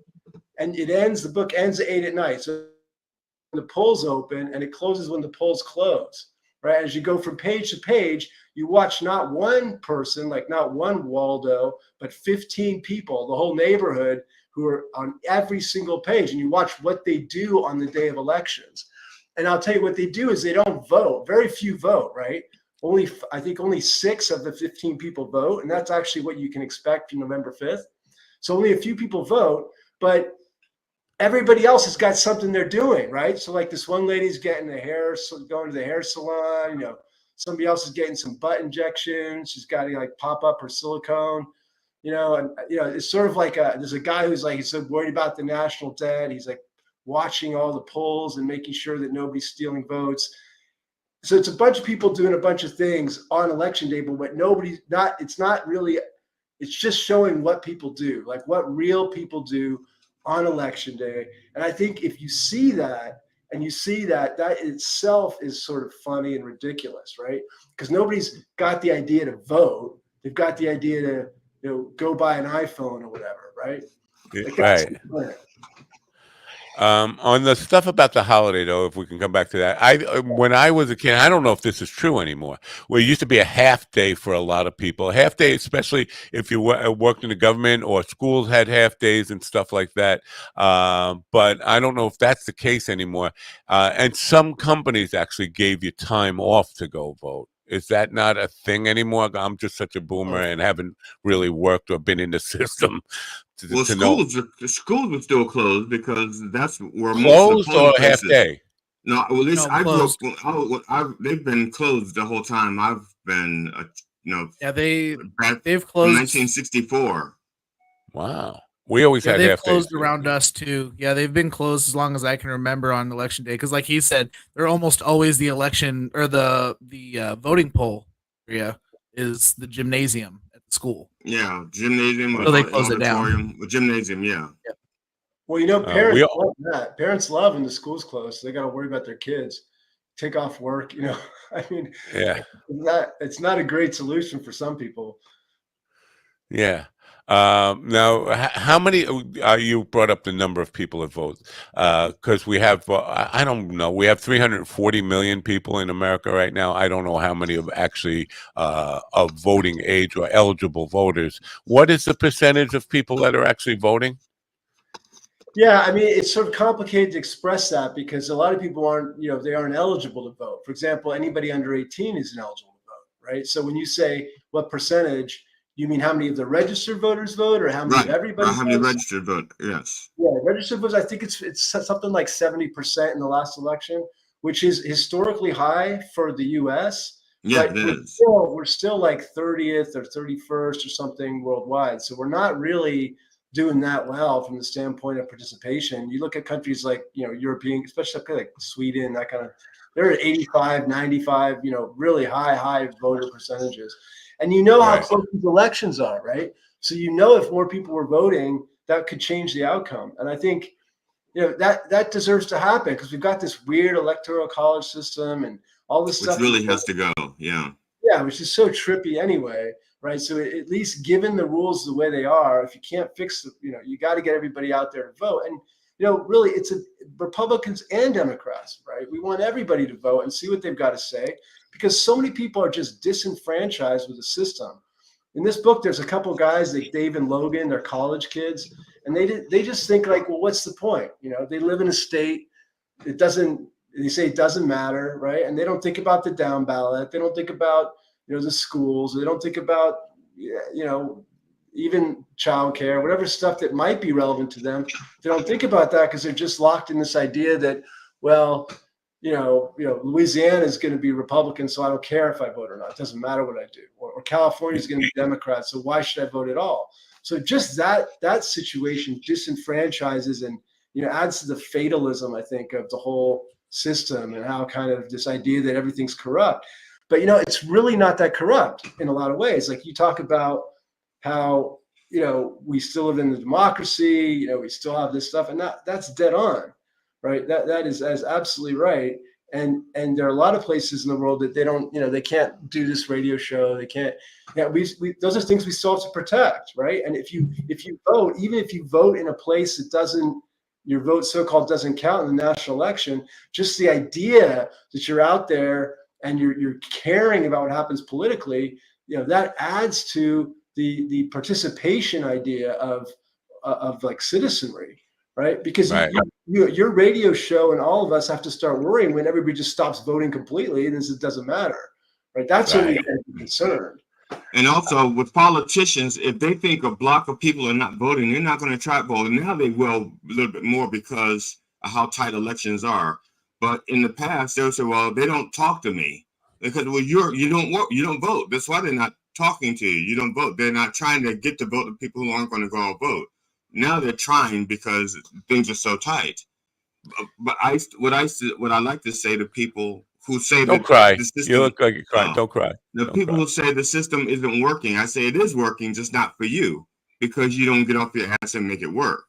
and the book ends at 8 at night. So the polls open and it closes when the polls close, right? As you go from page to page, you watch not one person, like not one Waldo, but 15 people, the whole neighborhood, who are on every single page, and you watch what they do on the day of elections. And I'll tell you what they do is they don't vote. Very few vote, right? I think only 6 of the 15 people vote, and that's actually what you can expect from November 5th. So only a few people vote, but everybody else has got something they're doing, right? So like this one lady's getting going to the hair salon, you know, somebody else is getting some butt injections. She's got to like pop up her silicone, you know, and you know, it's sort of like there's a guy who's like, he's so worried about the national debt. He's like watching all the polls and making sure that nobody's stealing votes. So it's a bunch of people doing a bunch of things on election day, but it's just showing what people do, like what real people do on election day. And I think if you see that, and you see that itself is sort of funny and ridiculous, right? Because nobody's got the idea to vote. They've got the idea to go buy an iPhone or whatever, right? Right. On the stuff about the holiday, though, if we can come back to that, when I was a kid, I don't know if this is true anymore. Where it used to be a half day for a lot of people, a half day, especially if you worked in the government or schools had half days and stuff like that. But I don't know if that's the case anymore. And some companies actually gave you time off to go vote. Is that not a thing anymore? I'm just such a boomer and haven't really worked or been in the system. Well, schools were still closed because that's where most of the Closed polling or half places. day? No, well, at least I grew up. Closed. They've been closed the whole time I've been, Yeah, they've from closed 1964. Wow, we always had they've half days. closed around us too. Yeah, they've been closed as long as I can remember on election day. Because, like he said, they're almost always the election or the voting poll area is the gymnasium at the school. Yeah, gymnasium. So they close it auditorium, down. Gymnasium. Yeah. Yep. Well, parents love that. Parents love when the school's closed. So they got to worry about their kids. Take off work. I mean, yeah, it's not a great solution for some people. Yeah. Now, how many? You brought up the number of people that vote, because we have. I don't know. We have 340 million people in America right now. I don't know how many of actually of voting age or eligible voters. What is the percentage of people that are actually voting? Yeah, I mean, it's sort of complicated to express that because a lot of people aren't, they aren't eligible to vote. For example, anybody under 18 isn't eligible to vote, right? So when you say what percentage, you mean how many of the registered voters vote, or how many of everybody? How many registered vote? Yes. Yeah, registered voters. I think it's something like 70% in the last election, which is historically high for the U.S. Yeah, but it is. We're still like 30th or 31st or something worldwide. So we're not really doing that well from the standpoint of participation. You look at countries like, European, especially like Sweden, that kind of, they're at 85, 95, really high voter percentages. And how close these elections are, right? So if more people were voting, that could change the outcome. And I think, that deserves to happen because we've got this weird electoral college system and all this stuff. Which really has to go, yeah. Yeah, which is so trippy anyway, right? So at least given the rules the way they are, if you can't fix the, you got to get everybody out there to vote. And, really it's Republicans and Democrats, right? We want everybody to vote and see what they've got to say because so many people are just disenfranchised with the system. In this book, there's a couple guys like Dave and Logan, they're college kids, and they just think like, well, what's the point? They live in a state, they say it doesn't matter, right? And they don't think about the down ballot. They don't think about, the schools. They don't think about, even childcare, whatever stuff that might be relevant to them. They don't think about that because they're just locked in this idea that, well, Louisiana is going to be Republican, so I don't care if I vote or not. It doesn't matter what I do. Or California is going to be Democrat, so why should I vote at all? So just that situation disenfranchises and adds to the fatalism, I think, of the whole system and how kind of this idea that everything's corrupt. But it's really not that corrupt in a lot of ways. Like you talk about how we still live in the democracy. We still have this stuff, and that's dead on. Right, that is absolutely right, and there are a lot of places in the world that they don't, they can't do this radio show. They can't. Yeah, we those are things we still have to protect, right? And if you vote, even if you vote in a place that doesn't, your vote so-called doesn't count in the national election, just the idea that you're out there and you're caring about what happens politically, that adds to the participation idea of like citizenry. Right, because your radio show and all of us have to start worrying when everybody just stops voting completely and it doesn't matter. Right, that's when we get concerned. And also with politicians, if they think a block of people are not voting, they're not going to try voting. Now they will a little bit more because of how tight elections are. But in the past, they'll say, "Well, they don't talk to me because you don't work, you don't vote. That's why they're not talking to you. You don't vote. They're not trying to get to vote the people who aren't going to go and vote." Now they're trying because things are so tight. But what I like to say to people who say don't cry. You look like you're crying. Don't cry. The people who say the system isn't working, I say it is working, just not for you because you don't get off your ass and make it work.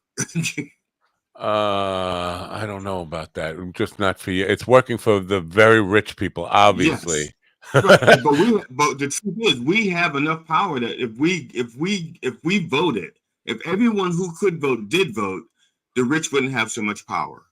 I don't know about that. Just not for you. It's working for the very rich people, obviously. Yes. But the truth is, we have enough power that if we voted. If everyone who could vote did vote, the rich wouldn't have so much power.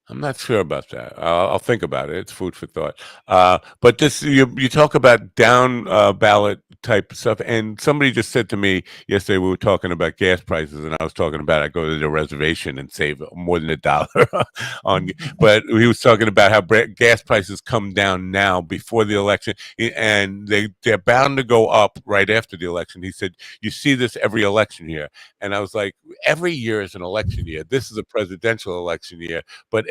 I'm not sure about that. I'll think about it. It's food for thought. But this, you talk about down ballot type stuff, and somebody just said to me yesterday, we were talking about gas prices, and I was talking about I go to the reservation and save more than $1 on. But he was talking about how gas prices come down now before the election, and they're bound to go up right after the election. He said, "You see this every election year," and I was like, "Every year is an election year. This is a presidential election year, but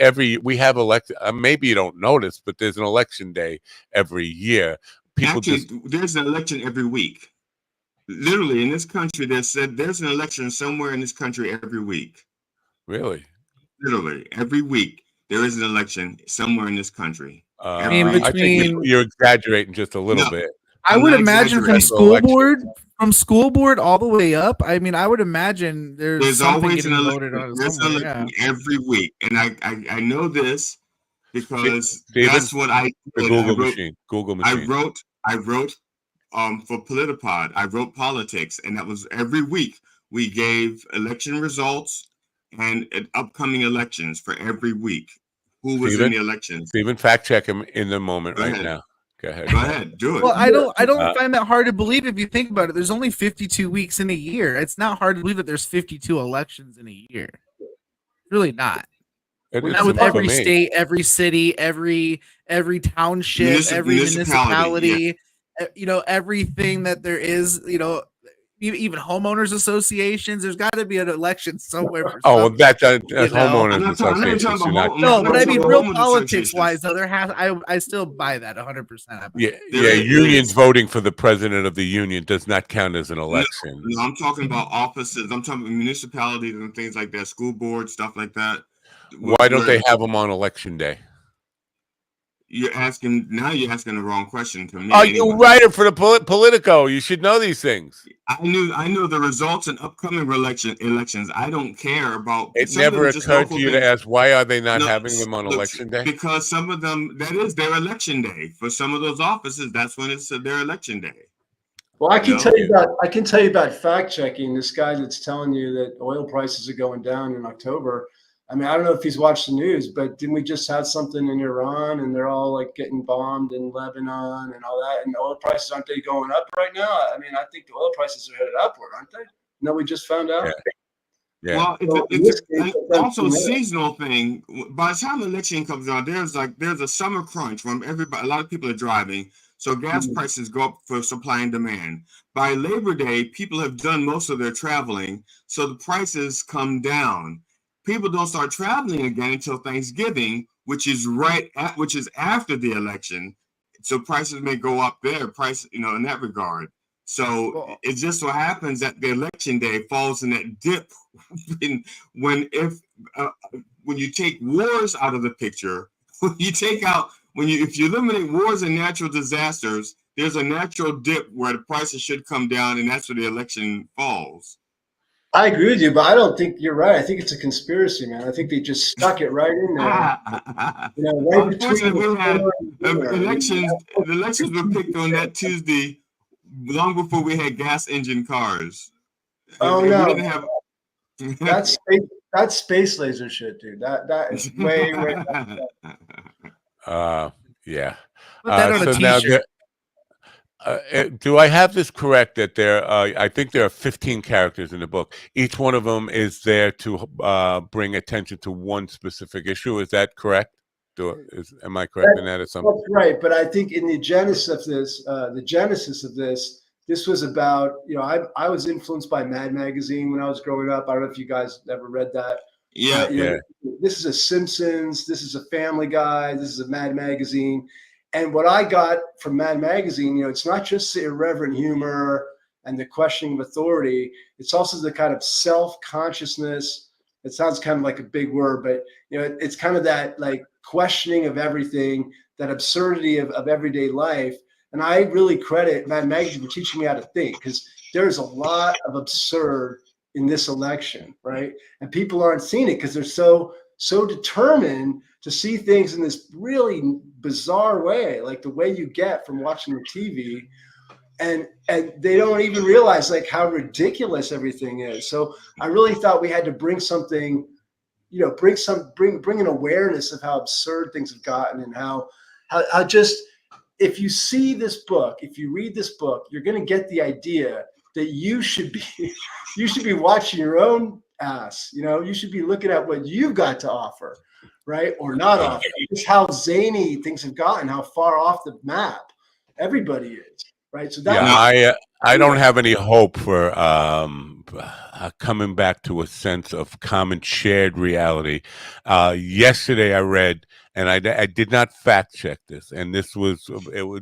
we have election. Maybe you don't notice, but there's an election day every year. Actually, there's an election every week. Literally, in this country, there's an election somewhere in this country every week. Really? Literally, every week there is an election somewhere in this country. I think you're exaggerating just a little bit. I would imagine from school board all the way up. I mean, I would imagine there's something always getting an voted on somewhere. every week, and I know this because Steven, that's what I did. Google machine. I wrote for Politipod. I wrote politics, and that was every week we gave election results and upcoming elections for every week. Who was in the elections? Steven, fact check him in the moment right now. Go ahead. Do it. Well, I don't find that hard to believe if you think about it. There's only 52 weeks in a year. It's not hard to believe that there's 52 elections in a year. Really not. Not with every state, every city, every township, every municipality, everything that there is, even homeowners associations. There's got to be an election somewhere. That's homeowners associations. No, but I mean, real politics wise, though, I still buy that 100%. Yeah. Unions voting for the president of the union does not count as an election. No, I'm talking about offices. I'm talking about municipalities and things like that, school boards, stuff like that. Why don't they have them on election day? You're asking the wrong question to me. Oh, you writer for the Politico. You should know these things. I know the results in upcoming elections. I don't care about. It never occurred to you to ask why are they not having them on election day? Because some of them, that is their election day. For some of those offices, that's when it's their election day. Well, I can tell you about fact checking. This guy that's telling you that oil prices are going down in October. I mean, I don't know if he's watched the news, but didn't we just have something in Iran and they're all like getting bombed in Lebanon and all that? And the oil prices, aren't they going up right now? I mean, I think the oil prices are headed upward, aren't they? No, we just found out. Yeah. Well, it's also a seasonal thing. By the time the election comes on, there's a summer crunch when a lot of people are driving. So gas prices go up for supply and demand. By Labor Day, people have done most of their traveling, so the prices come down. People don't start traveling again until Thanksgiving, which is after the election. So prices may go up there, in that regard. So it just so happens that the election day falls in that dip when you take wars out of the picture, if you eliminate wars and natural disasters, there's a natural dip where the prices should come down, and that's where the election falls. I agree with you, but I don't think you're right. I think it's a conspiracy, man. I think they just stuck it right in there. Right between the elections were picked on that Tuesday, long before we had gas engine cars. Oh no, that's space laser shit, dude. That is way. Yeah. Put that on a t-shirt. Do I have this correct that I think there are 15 characters in the book. Each one of them is there to bring attention to one specific issue. Is that correct? Am I correct in that assumption? That's right. But I think in the genesis of this, this was about, I was influenced by Mad Magazine when I was growing up. I don't know if you guys ever read that. Yeah. This is a Simpsons. This is a Family Guy. This is a Mad Magazine. And what I got from Mad Magazine, it's not just the irreverent humor and the questioning of authority. It's also the kind of self-consciousness. It sounds kind of like a big word, but it's kind of that like questioning of everything, that absurdity of everyday life. And I really credit Mad Magazine for teaching me how to think, because there's a lot of absurd in this election, right? And people aren't seeing it because they're so determined to see things in this really bizarre way, like the way you get from watching the TV, and they don't even realize like how ridiculous everything is. So I really thought we had to bring something bring an awareness of how absurd things have gotten, and how just, if you see this book, if you read this book, you're going to get the idea that you should be watching your own ass. You should be looking at what you've got to offer, right? Or not offer. Just how zany things have gotten, how far off the map everybody is, right? So I don't have any hope for coming back to a sense of common shared reality. Yesterday I read, and I did not fact check this, and it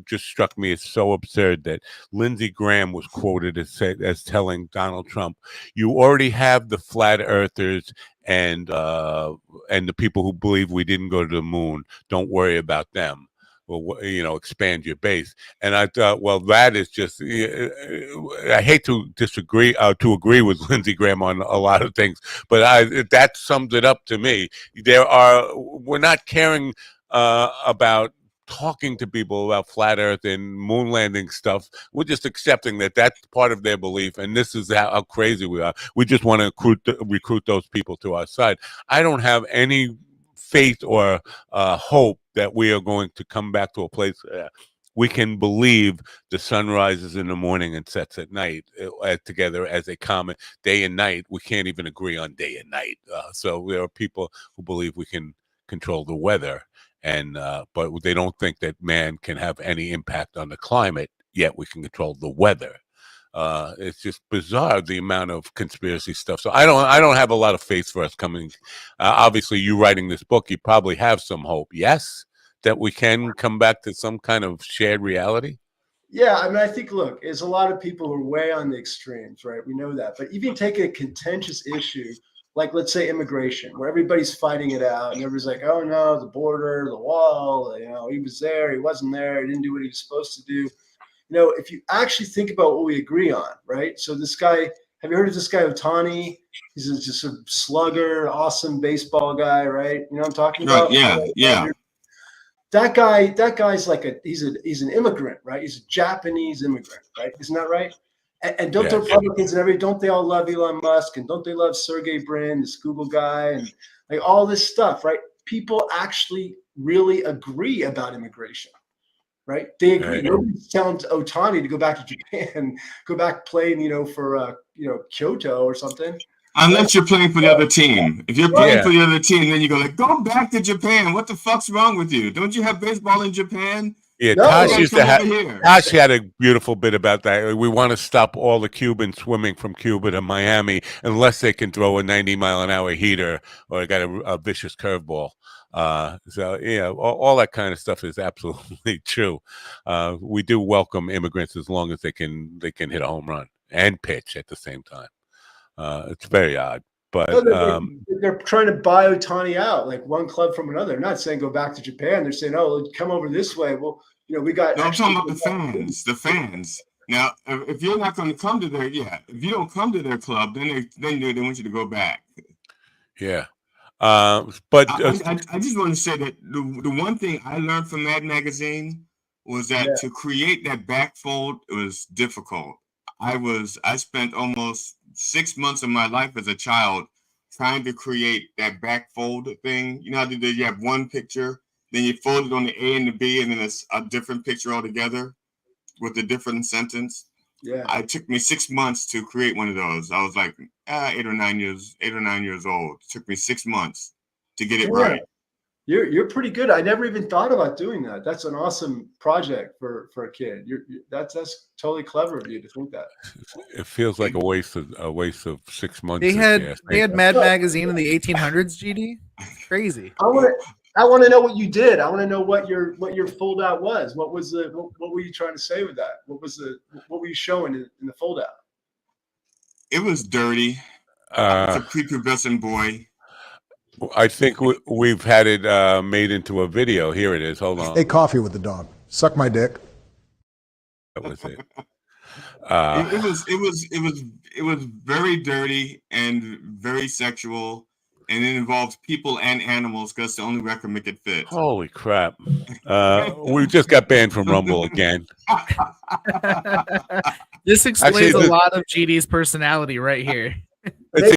just struck me as so absurd that Lindsey Graham was quoted as telling Donald Trump, "You already have the flat earthers and the people who believe we didn't go to the moon. Don't worry about them. Well, expand your base." And I thought, well, that is just, I hate to disagree, to agree with Lindsey Graham on a lot of things, but that sums it up to me. We're not caring about talking to people about flat earth and moon landing stuff. We're just accepting that that's part of their belief, and this is how crazy we are. We just want to recruit those people to our side. I don't have any faith or hope that we are going to come back to a place we can believe the sun rises in the morning and sets at night together as a common day and night. We can't even agree on day and night. So there are people who believe we can control the weather, but they don't think that man can have any impact on the climate, yet we can control the weather. It's just bizarre, the amount of conspiracy stuff. So I don't have a lot of faith for us coming. Obviously, you writing this book, you probably have some hope. Yes, that we can come back to some kind of shared reality. Yeah, I mean, I think, look, there's a lot of people who are way on the extremes, right? We know that. But even take a contentious issue, like, let's say, immigration, where everybody's fighting it out, and everybody's like, oh no, the border, the wall, he was there, he wasn't there, he didn't do what he was supposed to do. If you actually think about what we agree on, right? So this guy, have you heard of this guy, Ohtani? He's just a slugger, awesome baseball guy, right? You know what I'm talking about? Yeah. That guy's like he's an immigrant, right? He's a Japanese immigrant, right? Isn't that right? And don't the Republicans and don't they all love Elon Musk, and don't they love Sergey Brin, this Google guy, and like all this stuff, right? People actually really agree about immigration. Right? They agree. Nobody's telling Ohtani to go back to Japan, go back playing, for Kyoto or something. Unless you're playing for the other team. If you're playing for the other team, then you go like, go back to Japan. What the fuck's wrong with you? Don't you have baseball in Japan? Yeah, Tosh had a beautiful bit about that. We want to stop all the Cubans swimming from Cuba to Miami unless they can throw a 90-mile-an-hour heater or got a vicious curveball. So yeah, all that kind of stuff is absolutely true. We do welcome immigrants as long as they can hit a home run and pitch at the same time. It's very odd, but they're trying to buy Ohtani out, like one club from another. They're not saying go back to Japan. They're saying, oh, come over this way. Well, we got. No, I'm talking about the fans. The fans. Now, if you're not going to come to if you don't come to their club, then they want you to go back. Yeah. But I just want to say that the one thing I learned from Mad Magazine was that to create that backfold was difficult. I spent almost 6 months of my life as a child trying to create that backfold thing. You know how you have one picture, then you fold it on the A and the B, and then it's a different picture altogether with a different sentence. Yeah, it took me 6 months to create one of those. I was like 8 or 9 years old. It took me 6 months to get it right. You're pretty good. I never even thought about doing that. That's an awesome project for a kid. That's totally clever of you to think that. It feels like a waste of 6 months. They had Mad Magazine in the 1800s. GD, crazy. I want to know what you did. I want to know what your fold out was. What were you trying to say with that? What were you showing in the fold out? It was dirty. It's a prepubescent boy. I think we've had it made into a video. Here it is. Hold on. Hey, coffee with the dog. Suck my dick. That was it. It was very dirty and very sexual, and it involves people and animals because the only record make it fit. Holy crap! We just got banned from Rumble again. This explains a lot of GD's personality right here.